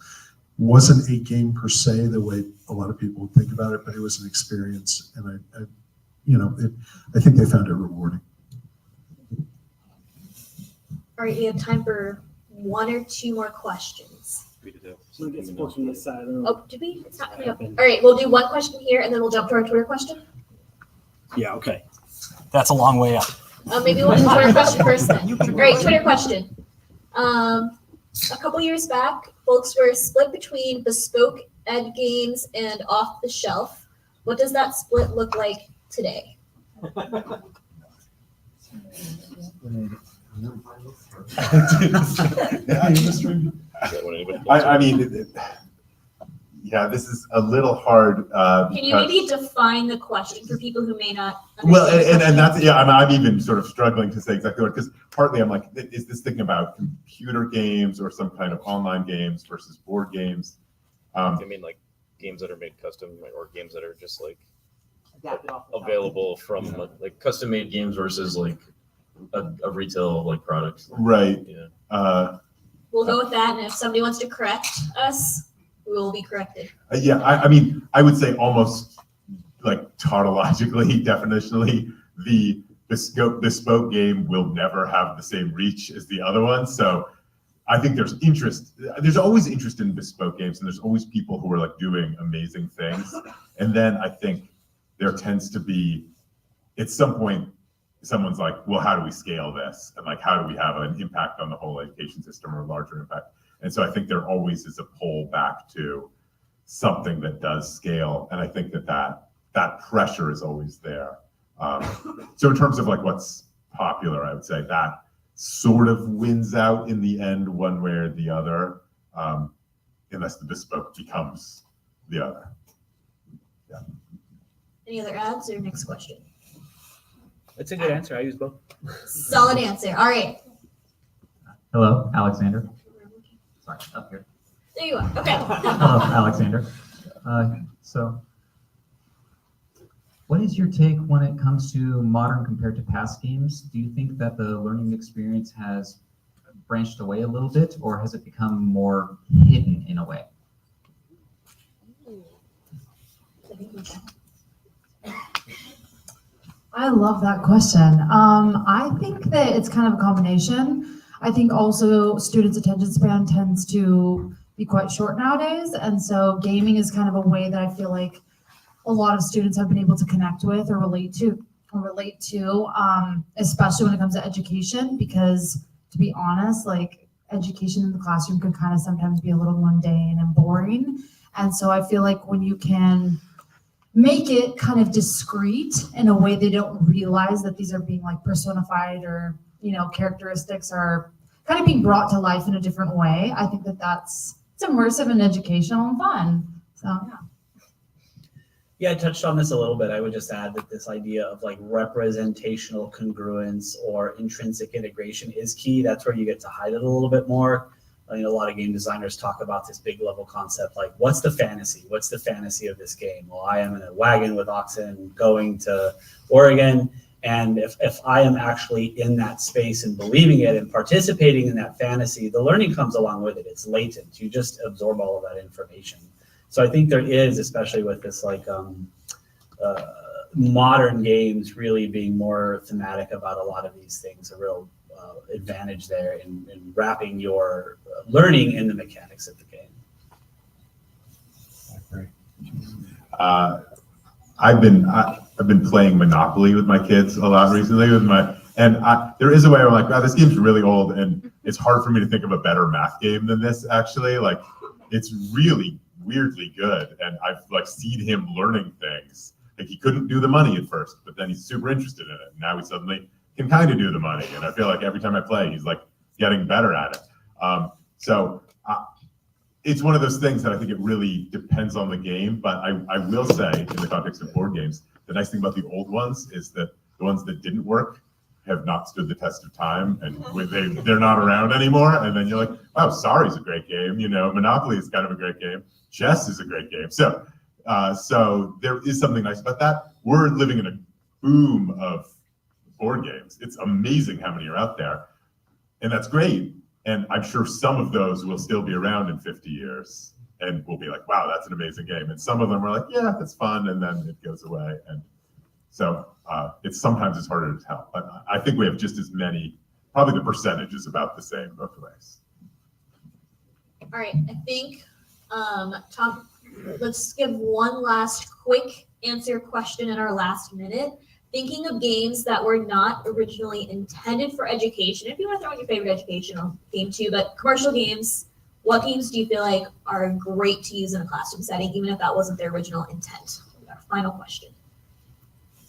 Wasn't a game per se the way a lot of people would think about it, but it was an experience, and I think they found it rewarding. All right, we have time for one or two more questions. So get sports from this side. Oh, did we? It's not coming up. All right, we'll do one question here and then we'll jump to our Twitter question. Yeah, okay. That's a long way up. Maybe we'll do Twitter question first then. All right, Twitter question. A couple years back, folks were split between bespoke ed games and off the shelf. What does that split look like today? This is a little hard. Can you maybe define the question for people who may not Well, understand? and that's, I'm even sort of struggling to say exactly what, because partly I'm like, is this thinking about computer games or some kind of online games versus board games? I mean, like games that are made custom, or games that are just like available from like custom made games versus like a retail like product. Right. Yeah. We'll go with that, and if somebody wants to correct us, we will be corrected. I would say almost like tautologically, definitionally, the bespoke game will never have the same reach as the other one. So I think there's interest. There's always interest in bespoke games, and there's always people who are like doing amazing things. And then I think there tends to be, at some point, someone's like, well, how do we scale this? And like, how do we have an impact on the whole education system or a larger impact? And so I think there always is a pull back to something that does scale. And I think that pressure is always there. So in terms of like what's popular, I would say that sort of wins out in the end one way or the other, unless the bespoke becomes the other. Yeah. Any other ads or next question? That's a good answer. I use both. Solid answer. All right. Hello, Alexander. Sorry, up here. There you are. Okay. Hello, Alexander. So, what is your take when it comes to modern compared to past games? Do you think that the learning experience has branched away a little bit, or has it become more hidden in a way? I love that question. I think that it's kind of a combination. I think also students' attention span tends to be quite short nowadays. And so gaming is kind of a way that I feel like a lot of students have been able to connect with or relate to, especially when it comes to education, because to be honest, like education in the classroom can kind of sometimes be a little mundane and boring. And so I feel like when you can make it kind of discreet in a way they don't realize that these are being like personified or, characteristics are kind of being brought to life in a different way. I think that it's immersive and educational and fun. So, Yeah, I touched on this a little bit. I would just add that this idea of like representational congruence or intrinsic integration is key. That's where you get to hide it a little bit more. a lot of game designers talk about this big level concept, like what's the fantasy? What's the fantasy of this game? Well, I am in a wagon with oxen going to Oregon. And if I am actually in that space and believing it and participating in that fantasy, the learning comes along with it. It's latent. You just absorb all of that information. So I think there is, especially with this modern games really being more thematic about a lot of these things, a real advantage there in wrapping your learning in the mechanics of the game. I've been playing Monopoly with my kids a lot recently there is a way where I'm like, wow, this game's really old and it's hard for me to think of a better math game than this actually. Like it's really weirdly good. And I've like seen him learning things. Like he couldn't do the money at first, but then he's super interested in it. Now he suddenly can kind of do the money. And I feel like every time I play, he's like getting better at it. It's one of those things that I think it really depends on the game. But I will say, in the context of board games, the nice thing about the old ones is that the ones that didn't work have not stood the test of time, and they're not around anymore. And then you're like, wow, Sorry's a great game. Monopoly is kind of a great game. Chess is a great game. So there is something nice about that. We're living in a boom of board games. It's amazing how many are out there, and that's great. And I'm sure some of those will still be around in 50 years and we'll be like, wow, that's an amazing game. And some of them are like, yeah, that's fun. And then it goes away. And so sometimes it's harder to tell. But I think we have just as many, probably the percentage is about the same both ways. All right, I think, Tom, let's give one last quick answer question in our last minute. Thinking of games that were not originally intended for education. If you want to throw in your favorite educational game too, but commercial games, what games do you feel like are great to use in a classroom setting, even if that wasn't their original intent? Our final question.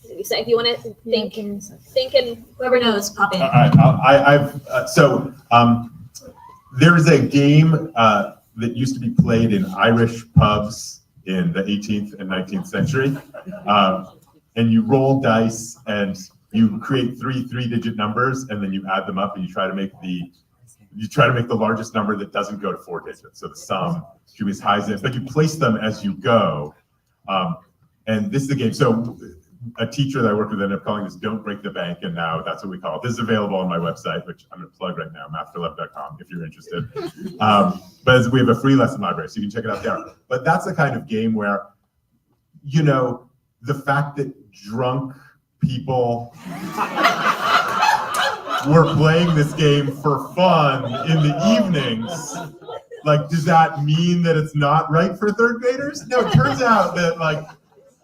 If you want to think and whoever knows, pop in. There is a game that used to be played in Irish pubs in the 18th and 19th century. And you roll dice and you create three-digit numbers, and then you add them up and you try to make the largest number that doesn't go to 4 digits. So the sum should be as high as it, but you place them as you go. And this is the game. So a teacher that I worked with ended up calling this "Don't Break the Bank," and now that's what we call it. This is available on my website, which I'm going to plug right now, mathforlove.com, if you're interested. But we have a free lesson library, so you can check it out there. But that's the kind of game where, the fact that drunk people were playing this game for fun in the evenings, like, does that mean that it's not right for third graders? No, it turns out that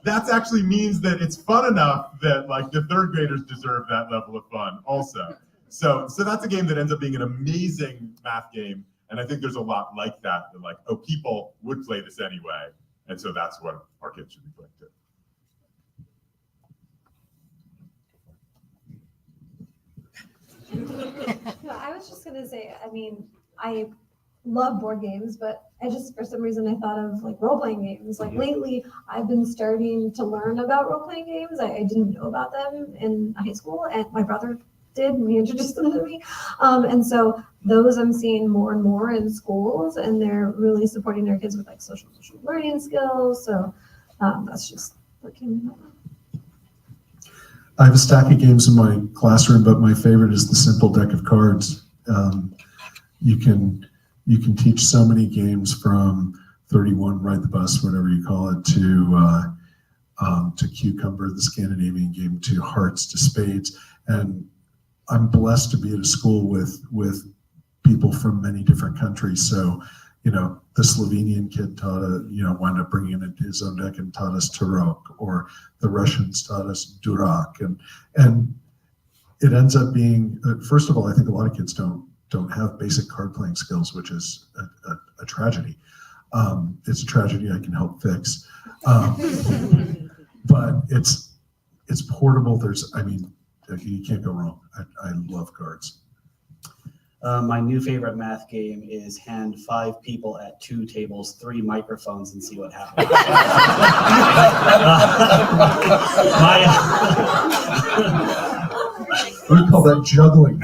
that actually means that it's fun enough that the third graders deserve that level of fun also. So that's a game that ends up being an amazing math game. And I think there's a lot like that, people would play this anyway. And so that's what our kids should be playing too. No, I was just gonna say, I love board games, but for some reason I thought of role-playing games. Lately, I've been starting to learn about role-playing games. I didn't know about them in high school, and my brother did, and he introduced them to me. And so those I'm seeing more and more in schools, and they're really supporting their kids with social learning skills. So that's just what came to mind. I have a stack of games in my classroom, but my favorite is the simple deck of cards. You can teach so many games, from 31, Ride the Bus, whatever you call it, to Cucumber, the Scandinavian game, to Hearts, to Spades. And I'm blessed to be at a school with people from many different countries. So, the Slovenian kid wound up bringing in his own deck and taught us Tarok, or the Russians taught us Durak. And it ends up being, first of all, I think a lot of kids don't have basic card playing skills, which is a tragedy. It's a tragedy I can help fix. But it's portable. You can't go wrong. I love cards. My new favorite math game is hand 5 people at 2 tables, 3 microphones, and see what happens. We call that juggling.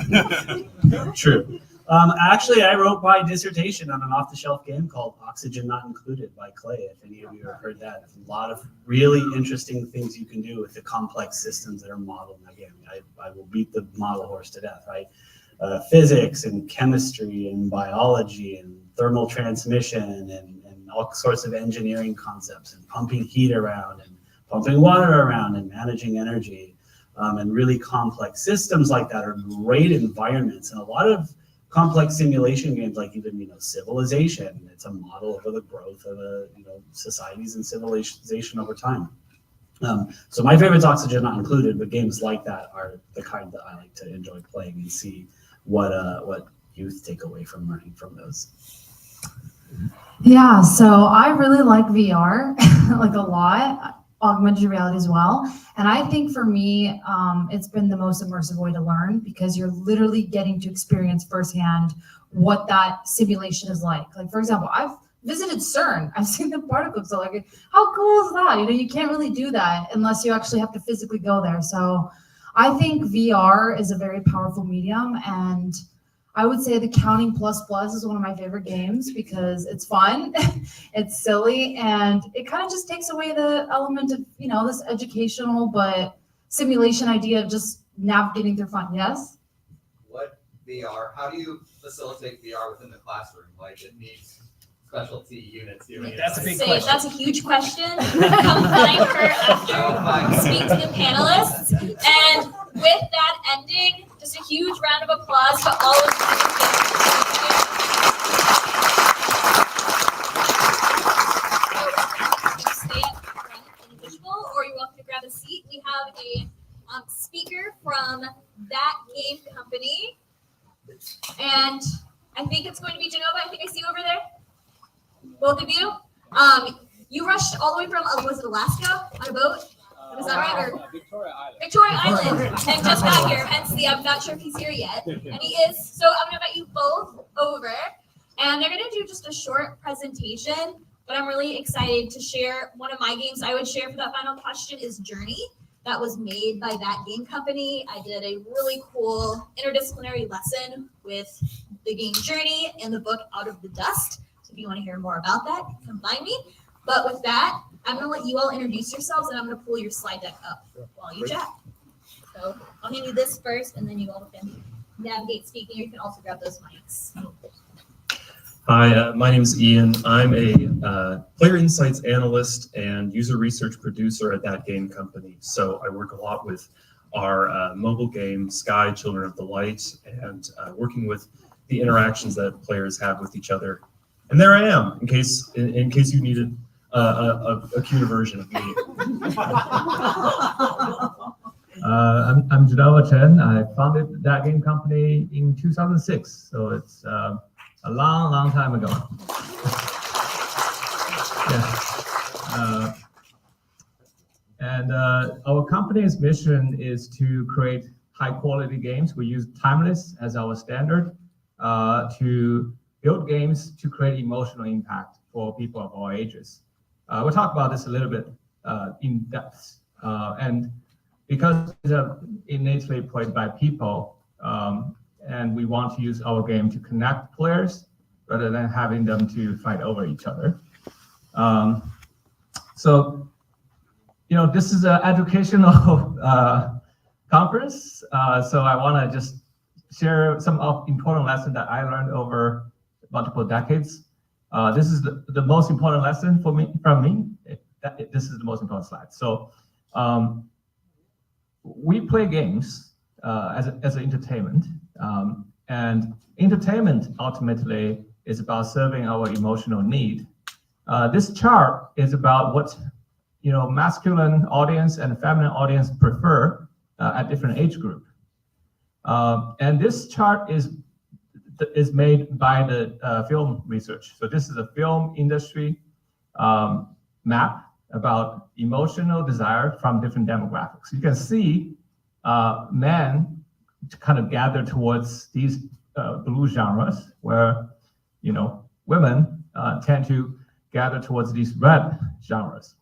True. Actually, I wrote my dissertation on an off-the-shelf game called Oxygen Not Included by Clay, if any of you have heard that. A lot of really interesting things you can do with the complex systems that are modeled in that game. I will beat the model horse to death, right? Physics and chemistry and biology and thermal transmission and all sorts of engineering concepts and pumping heat around and pumping water around and managing energy. And really complex systems like that are great environments, and a lot of complex simulation games, like even Civilization. It's a model of the growth of societies and civilization over time. So my favorite's Oxygen Not Included, but games like that are the kind that I like to enjoy playing and see what youth take away from learning from those. Yeah, so I really like VR, like a lot. Augmented reality as well. And I think for me, it's been the most immersive way to learn because you're literally getting to experience firsthand what that simulation is like. Like, for example, I've visited CERN. I've seen the particles. So like, how cool is that? You can't really do that unless you actually have to physically go there. So I think VR is a very powerful medium, and I would say the Counting Plus Plus is one of my favorite games because it's fun, it's silly, and it kind of just takes away the element of, this educational but simulation idea of just navigating through fun. Yes? What VR, how do you facilitate VR within the classroom? Like, it needs specialty units doing it. That's a big question. That's a huge question. Come find her after, speak to the panelists. And with that ending, just a huge round of applause to all of you. Stay up front and visible, or you're welcome to grab a seat. We have a speaker from That Game Company. And I think it's going to be Genova. I think I see you over there. Both of you. You rushed all the way from, was it Alaska on a boat? Was that right? Or Victoria Island. Victoria Island, and just got here. Hence I'm not sure if he's here yet, and he is. So I'm gonna invite you both over, and they're gonna do just a short presentation. But I'm really excited to share one of my games. I would share for that final question is Journey. That was made by That Game Company. I did a really cool interdisciplinary lesson with the game Journey and the book Out of the Dust. So if you want to hear more about that, come find me. But with that, I'm going to let you all introduce yourselves, and I'm going to pull your slide deck up while you chat. So I'll hand you this first, and then you all can navigate speaking. You can also grab those mics. Hi, my name is Ian. I'm a player insights analyst and user research producer at That Game Company. So I work a lot with our mobile game, Sky, Children of the Light, and working with the interactions that players have with each other. And there I am, in case you needed a cuter version of me. I'm Genova Chen. I founded That Game Company in 2006, so it's a long time ago. Yeah. And our company's mission is to create high-quality games. We use Timeless as our standard to build games to create emotional impact for people of all ages. We'll talk about this a little bit in depth. And because these are innately played by people, and we want to use our game to connect players rather than having them to fight over each other. So, this is an educational conference. So I want to just share some important lessons that I learned over multiple decades. This is the most important lesson from me. This is the most important slide. So we play games as an entertainment, and entertainment ultimately is about serving our emotional need. This chart is about what masculine audience and feminine audience prefer at different age group. And this chart is made by the film research. So this is a film industry map about emotional desire from different demographics. You can see men kind of gather towards these blue genres, where women tend to gather towards these red genres.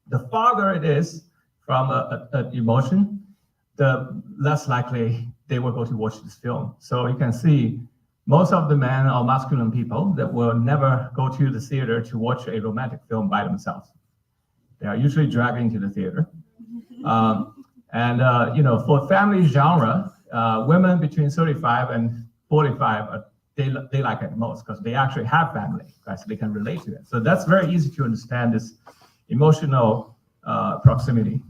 The farther it is from an emotion, the less likely they will go to watch this film. So you can see most of the men are masculine people that will never go to the theater to watch a romantic film by themselves. They are usually dragged into the theater. For family genre, women between 35 and 45, they like it most because they actually have family, right? So they can relate to it. So that's very easy to understand, this emotional proximity.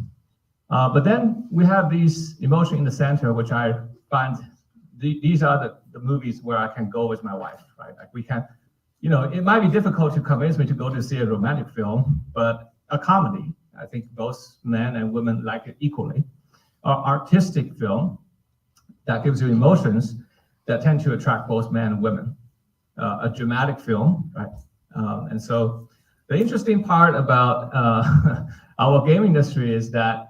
But then we have these emotion in the center, which I find these are the movies where I can go with my wife, right? Like we can, it might be difficult to convince me to go to see a romantic film, but a comedy, I think both men and women like it equally. Or artistic film that gives you emotions that tend to attract both men and women. A dramatic film, right? And so the interesting part about our game industry is that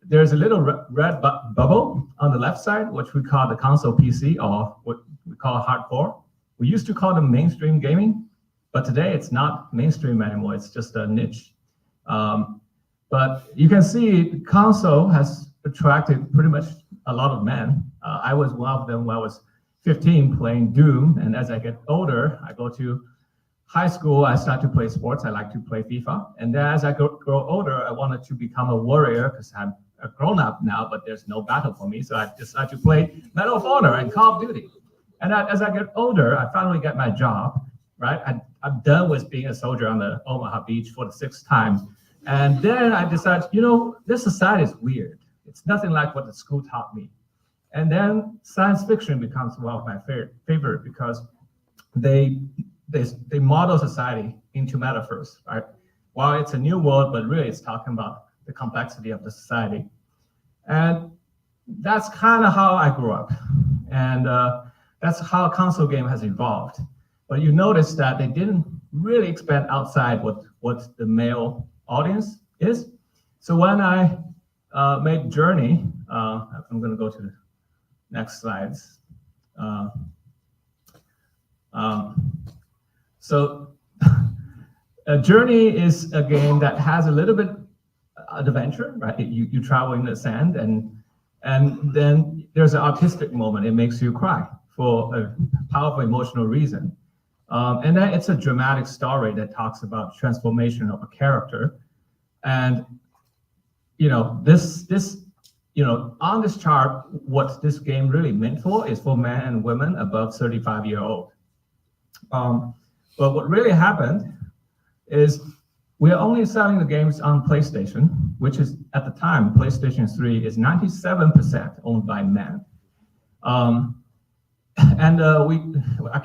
there's a little red bubble on the left side, which we call the console PC, or what we call hardcore. We used to call them mainstream gaming, but today it's not mainstream anymore. It's just a niche. But you can see console has attracted pretty much a lot of men. I was one of them when I was 15 playing Doom, and as I get older, I go to high school, I start to play sports. I like to play FIFA. And then as I grow older, I wanted to become a warrior because I'm a grown-up now, but there's no battle for me. So I decided to play Medal of Honor and Call of Duty. And as I get older, I finally get my job, right? I'm done with being a soldier on the Omaha Beach for the 6th time. And then I decided, this society is weird. It's nothing like what the school taught me. And then science fiction becomes one of my favorite because they model society into metaphors, right? While it's a new world, but really it's talking about the complexity of the society. And that's kind of how I grew up. And that's how a console game has evolved. But you notice that they didn't really expand outside what the male audience is. So when I made Journey, I'm going to go to the next slides. Journey is a game that has a little bit adventure, right? You travel in the sand, and then there's an artistic moment. It makes you cry for a powerful emotional reason. And then it's a dramatic story that talks about transformation of a character. And on this chart, what this game really meant for is for men and women above 35 years old. But what really happened is we're only selling the games on PlayStation, which is at the time, PlayStation 3 is 97% owned by men. I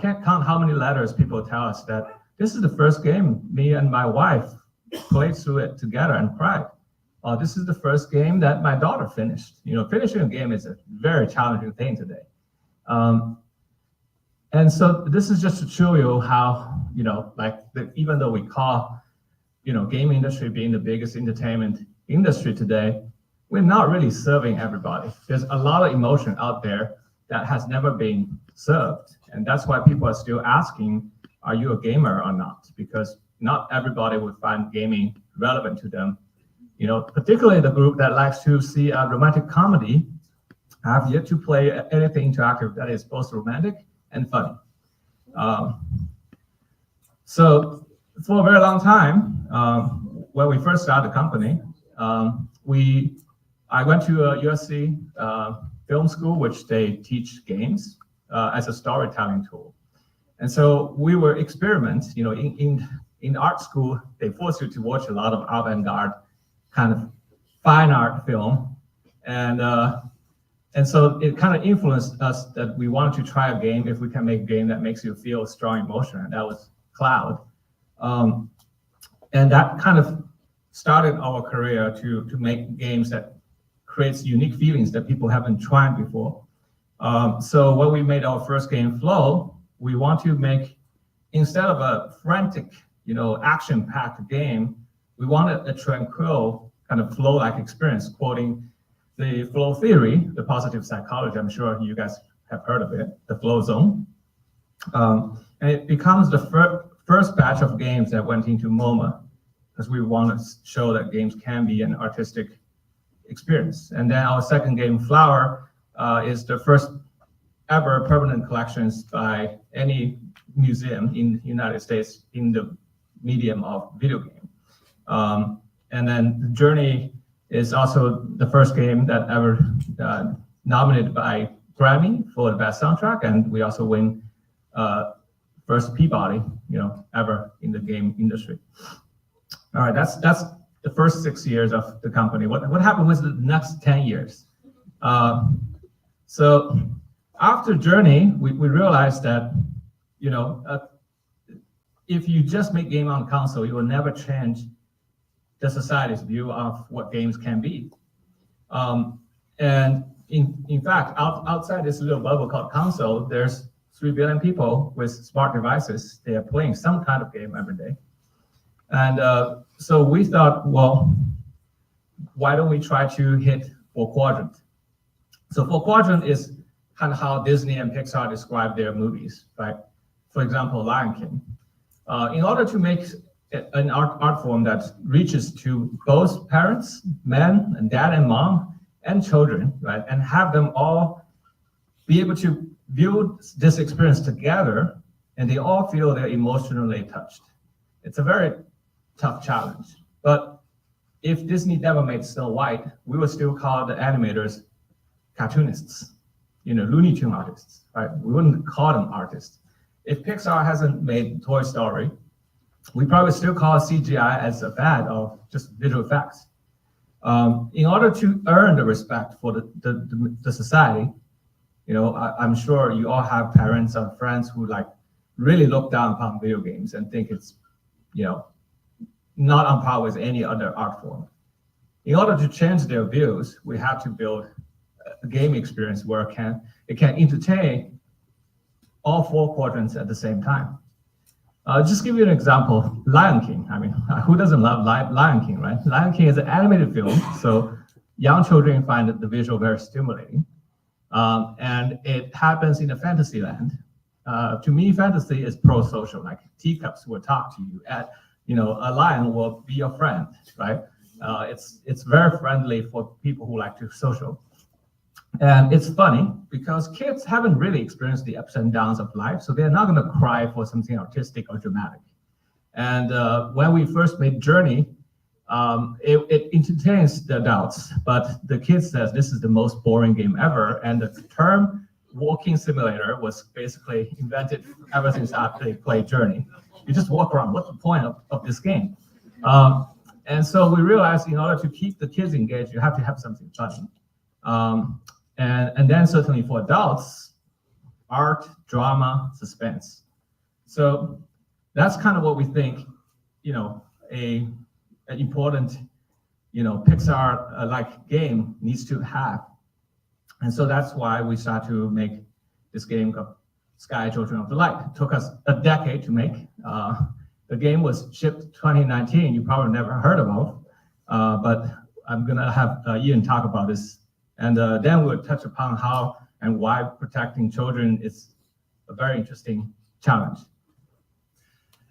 can't count how many letters people tell us that this is the first game me and my wife played through it together and cried. This is the first game that my daughter finished. Finishing a game is a very challenging thing today. And so this is just to show you how, even though we call, game industry being the biggest entertainment industry today, we're not really serving everybody. There's a lot of emotion out there that has never been served. And that's why people are still asking, are you a gamer or not? Because not everybody would find gaming relevant to them. Particularly the group that likes to see a romantic comedy. I've yet to play anything interactive that is both romantic and funny. So for a very long time, when we first started the company, I went to a USC film school, which they teach games as a storytelling tool. And so we were experiments, in art school, they force you to watch a lot of avant-garde kind of fine art film. And so it kind of influenced us that we wanted to try a game if we can make a game that makes you feel strong emotion, and that was Cloud. And that kind of started our career to make games that creates unique feelings that people haven't tried before. So when we made our first game, Flow, we want to make, instead of a frantic, action-packed game, we wanted a tranquil kind of flow-like experience, quoting the flow theory, the positive psychology. I'm sure you guys have heard of it, the flow zone. And it becomes the first batch of games that went into MoMA, because we want to show that games can be an artistic experience. And then our second game, Flower, is the first ever permanent collections by any museum in the United States in the medium of video game. And then Journey is also the first game that ever nominated by Grammy for the best soundtrack, and we also win first Peabody, ever in the game industry. All right, that's the first 6 years of the company. What happened with the next 10 years? So after Journey, we realized that, if you just make game on console, you will never change the society's view of what games can be. And in fact, outside this little bubble called console, there's 3 billion people with smart devices. They are playing some kind of game every day. And so we thought, well, why don't we try to hit 4 quadrant? So 4 quadrant is kind of how Disney and Pixar describe their movies, right? For example, Lion King. In order to make an art form that reaches to both parents, men and dad and mom, and children, right, and have them all be able to view this experience together, and they all feel they're emotionally touched. It's a very tough challenge. But if Disney never made Snow White, we would still call the animators cartoonists, Looney Tune artists, right? We wouldn't call them artists. If Pixar hasn't made Toy Story, we probably still call CGI as a fad of just visual effects. In order to earn the respect for the society, I'm sure you all have parents or friends who really look down upon video games and think it's, not on par with any other art form. In order to change their views, we have to build a game experience where it can entertain all 4 quadrants at the same time. Just give you an example, Lion King. I mean, who doesn't love Lion King, right? Lion King is an animated film, so young children find the visual very stimulating. And it happens in a fantasy land. To me, fantasy is pro-social, like teacups will talk to you. A lion will be your friend, right? It's very friendly for people who like to social. And it's funny because kids haven't really experienced the ups and downs of life, so they're not going to cry for something artistic or dramatic. And when we first made Journey, it entertains the adults, but the kids says this is the most boring game ever. And the term walking simulator was basically invented ever since after they played Journey. You just walk around. What's the point of this game? And so we realized in order to keep the kids engaged, you have to have something funny. And then certainly for adults, art, drama, suspense. So that's kind of what we think, an important, Pixar-like game needs to have. And so that's why we started to make this game called Sky Children of the Light. It took us a decade to make. The game was shipped 2019. You probably never heard about, but I'm gonna have Ian talk about this. And then we'll touch upon how and why protecting children is a very interesting challenge.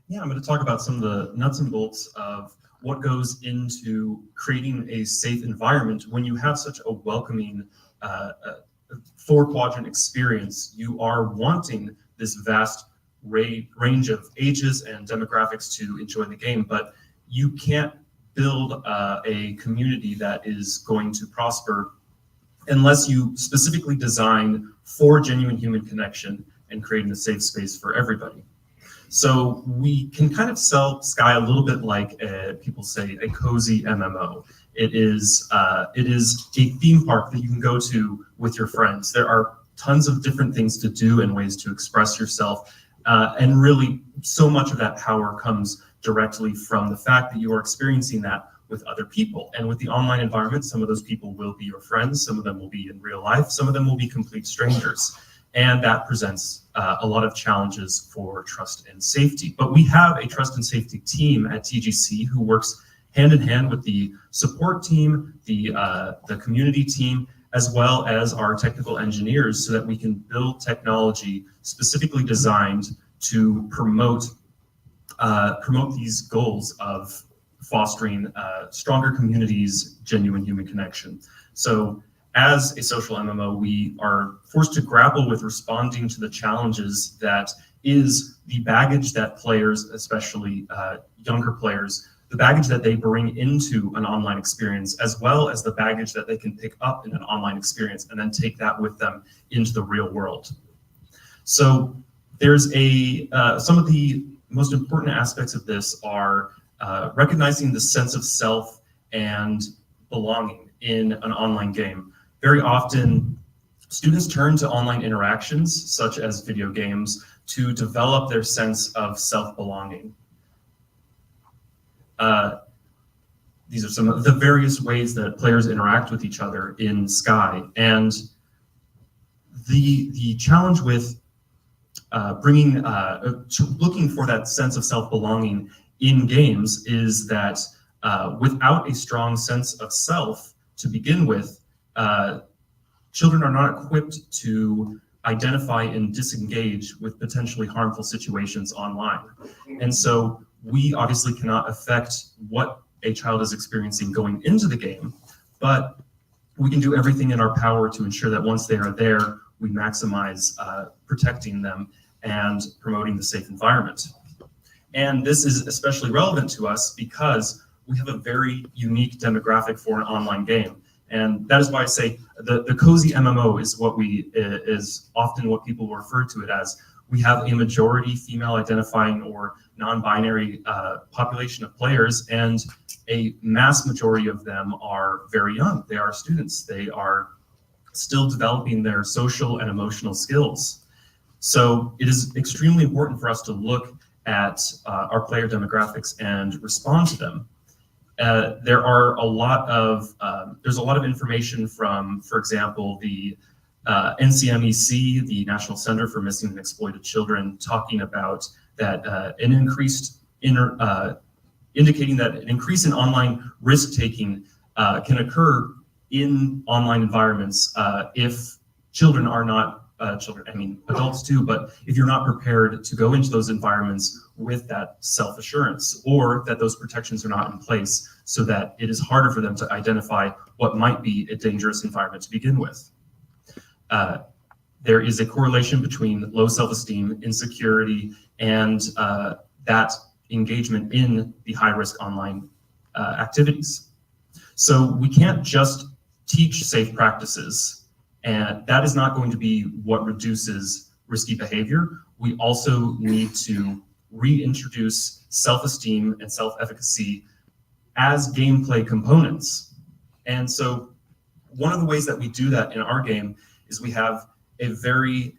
Yeah, I'm going to talk about some of the nuts and bolts of what goes into creating a safe environment when you have such a welcoming 4-quadrant experience. You are wanting this vast range of ages and demographics to enjoy the game, but you can't build a community that is going to prosper unless you specifically design for genuine human connection and creating a safe space for everybody. So we can kind of sell Sky a little bit like people say a cozy MMO. It is a theme park that you can go to with your friends. There are tons of different things to do and ways to express yourself. And really so much of that power comes directly from the fact that you are experiencing that with other people. And with the online environment, some of those people will be your friends, some of them will be in real life, some of them will be complete strangers. And that presents a lot of challenges for trust and safety. But we have a trust and safety team at TGC who works hand in hand with the support team, the community team, as well as our technical engineers, so that we can build technology specifically designed to promote these goals of fostering stronger communities, genuine human connection. So as a social MMO, we are forced to grapple with responding to the challenges that is the baggage that players, especially younger players, the baggage that they bring into an online experience, as well as the baggage that they can pick up in an online experience and then take that with them into the real world. So there's some of the most important aspects of this are recognizing the sense of self and belonging in an online game. Very often, students turn to online interactions, such as video games, to develop their sense of self-belonging. These are some of the various ways that players interact with each other in Sky. And the challenge with looking for that sense of self-belonging in games is that without a strong sense of self to begin with, children are not equipped to identify and disengage with potentially harmful situations online. And so we obviously cannot affect what a child is experiencing going into the game, but we can do everything in our power to ensure that once they are there, we maximize protecting them and promoting the safe environment. And this is especially relevant to us because we have a very unique demographic for an online game. And that is why I say the cozy MMO is often what people refer to it as. We have a majority female identifying or non-binary population of players, and a mass majority of them are very young. They are students. They are still developing their social and emotional skills. So it is extremely important for us to look at our player demographics and respond to them. There's a lot of information from, for example, the NCMEC, the National Center for Missing and Exploited Children, talking about that indicating that an increase in online risk-taking can occur in online environments if children are not adults too, but if you're not prepared to go into those environments with that self-assurance, or that those protections are not in place so that it is harder for them to identify what might be a dangerous environment to begin with. There is a correlation between low self-esteem, insecurity, and that engagement in the high-risk online activities. So we can't just teach safe practices, and that is not going to be what reduces risky behavior. We also need to reintroduce self-esteem and self-efficacy as gameplay components. And so one of the ways that we do that in our game is we have a very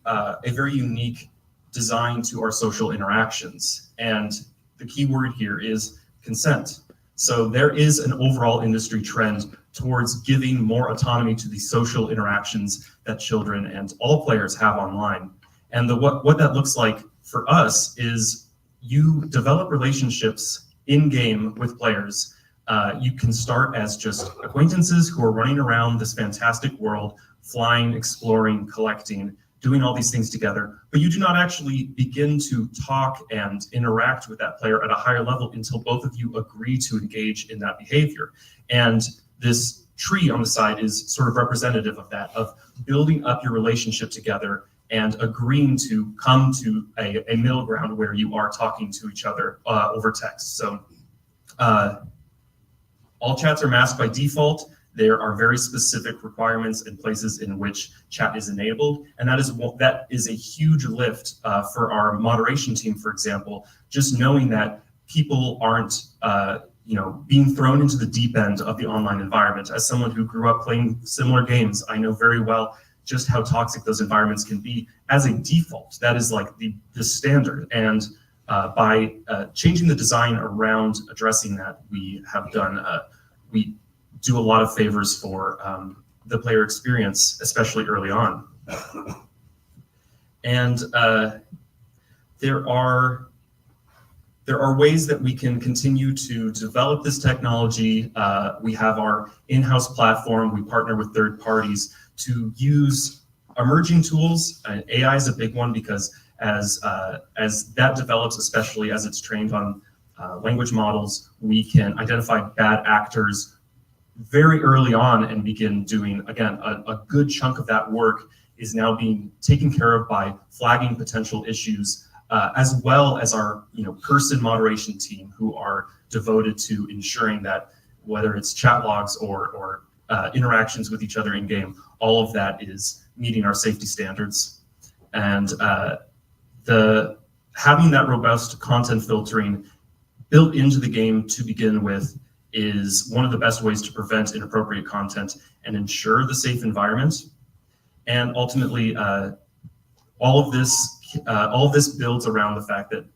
unique design to our social interactions. And the key word here is consent. So there is an overall industry trend towards giving more autonomy to the social interactions that children and all players have online. And what that looks like for us is you develop relationships in-game with players. You can start as just acquaintances who are running around this fantastic world, flying, exploring, collecting, doing all these things together, but you do not actually begin to talk and interact with that player at a higher level until both of you agree to engage in that behavior. And this tree on the side is sort of representative of that, of building up your relationship together and agreeing to come to a middle ground where you are talking to each other over text. So all chats are masked by default. There are very specific requirements and places in which chat is enabled, and that is a huge lift for our moderation team, for example. Just knowing that people aren't being thrown into the deep end of the online environment. As someone who grew up playing similar games, I know very well just how toxic those environments can be as a default. That is like the standard. And by changing the design around addressing that, we do a lot of favors for the player experience, especially early on. And there are ways that we can continue to develop this technology. We have our in-house platform. We partner with third parties to use emerging tools. AI is a big one because as that develops, especially as it's trained on language models, we can identify bad actors very early on and begin doing, again, a good chunk of that work is now being taken care of by flagging potential issues, as well as our person moderation team, who are devoted to ensuring that whether it's chat logs or interactions with each other in game, all of that is meeting our safety standards. And having that robust content filtering built into the game to begin with is one of the best ways to prevent inappropriate content and ensure the safe environment. And ultimately, all of this builds around the fact that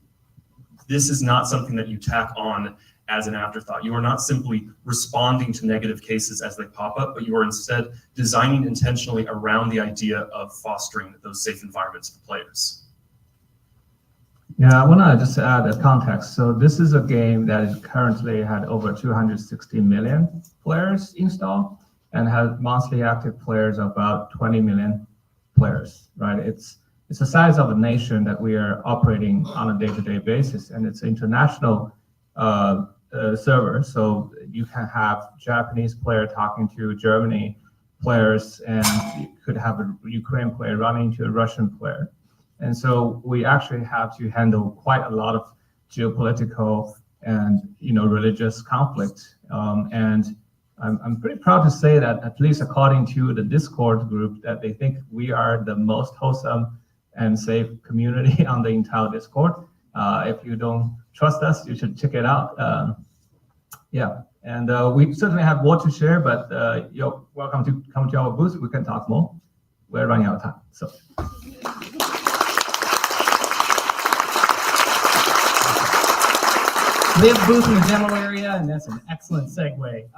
this is not something that you tack on as an afterthought. You are not simply responding to negative cases as they pop up, but you are instead designing intentionally around the idea of fostering those safe environments for players. Yeah, I want to just add a context. So this is a game that is currently had over 260 million players installed and has monthly active players of about 20 million players, right? It's the size of a nation that we are operating on a day-to-day basis, and it's international server. So you can have Japanese player talking to Germany players, and you could have a Ukraine player running to a Russian player. And so we actually have to handle quite a lot of geopolitical and religious conflict. And I'm pretty proud to say that, at least according to the Discord group, that they think we are the most wholesome and safe community on the entire Discord. If you don't trust us, you should check it out. Yeah, and we certainly have more to share, but you're welcome to come to our booth. We can talk more. We're running out of time, so. We have a booth in the demo area, and that's an excellent segue.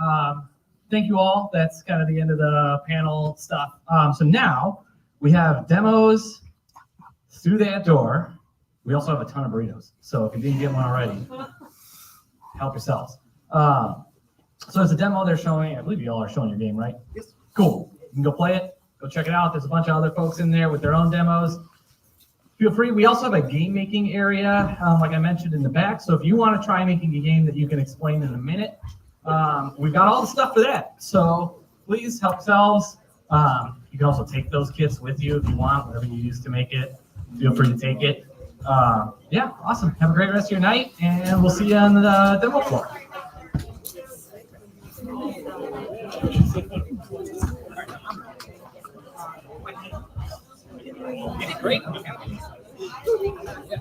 Thank you all. That's kind of the end of the panel stuff. So now we have demos through that door. We also have a ton of burritos. So if you didn't get one already, help yourselves. So there's a demo they're showing. I believe you all are showing your game, right? Yes. Cool. You can go play it. Go check it out. There's a bunch of other folks in there with their own demos. Feel free. We also have a game making area, like I mentioned, in the back. So if you want to try making a game that you can explain in a minute, we've got all the stuff for that. So please help yourselves. You can also take those kits with you if you want, whatever you use to make it. Feel free to take it. Yeah, awesome. Have a great rest of your night, and we'll see you on the demo floor. Great. Yeah.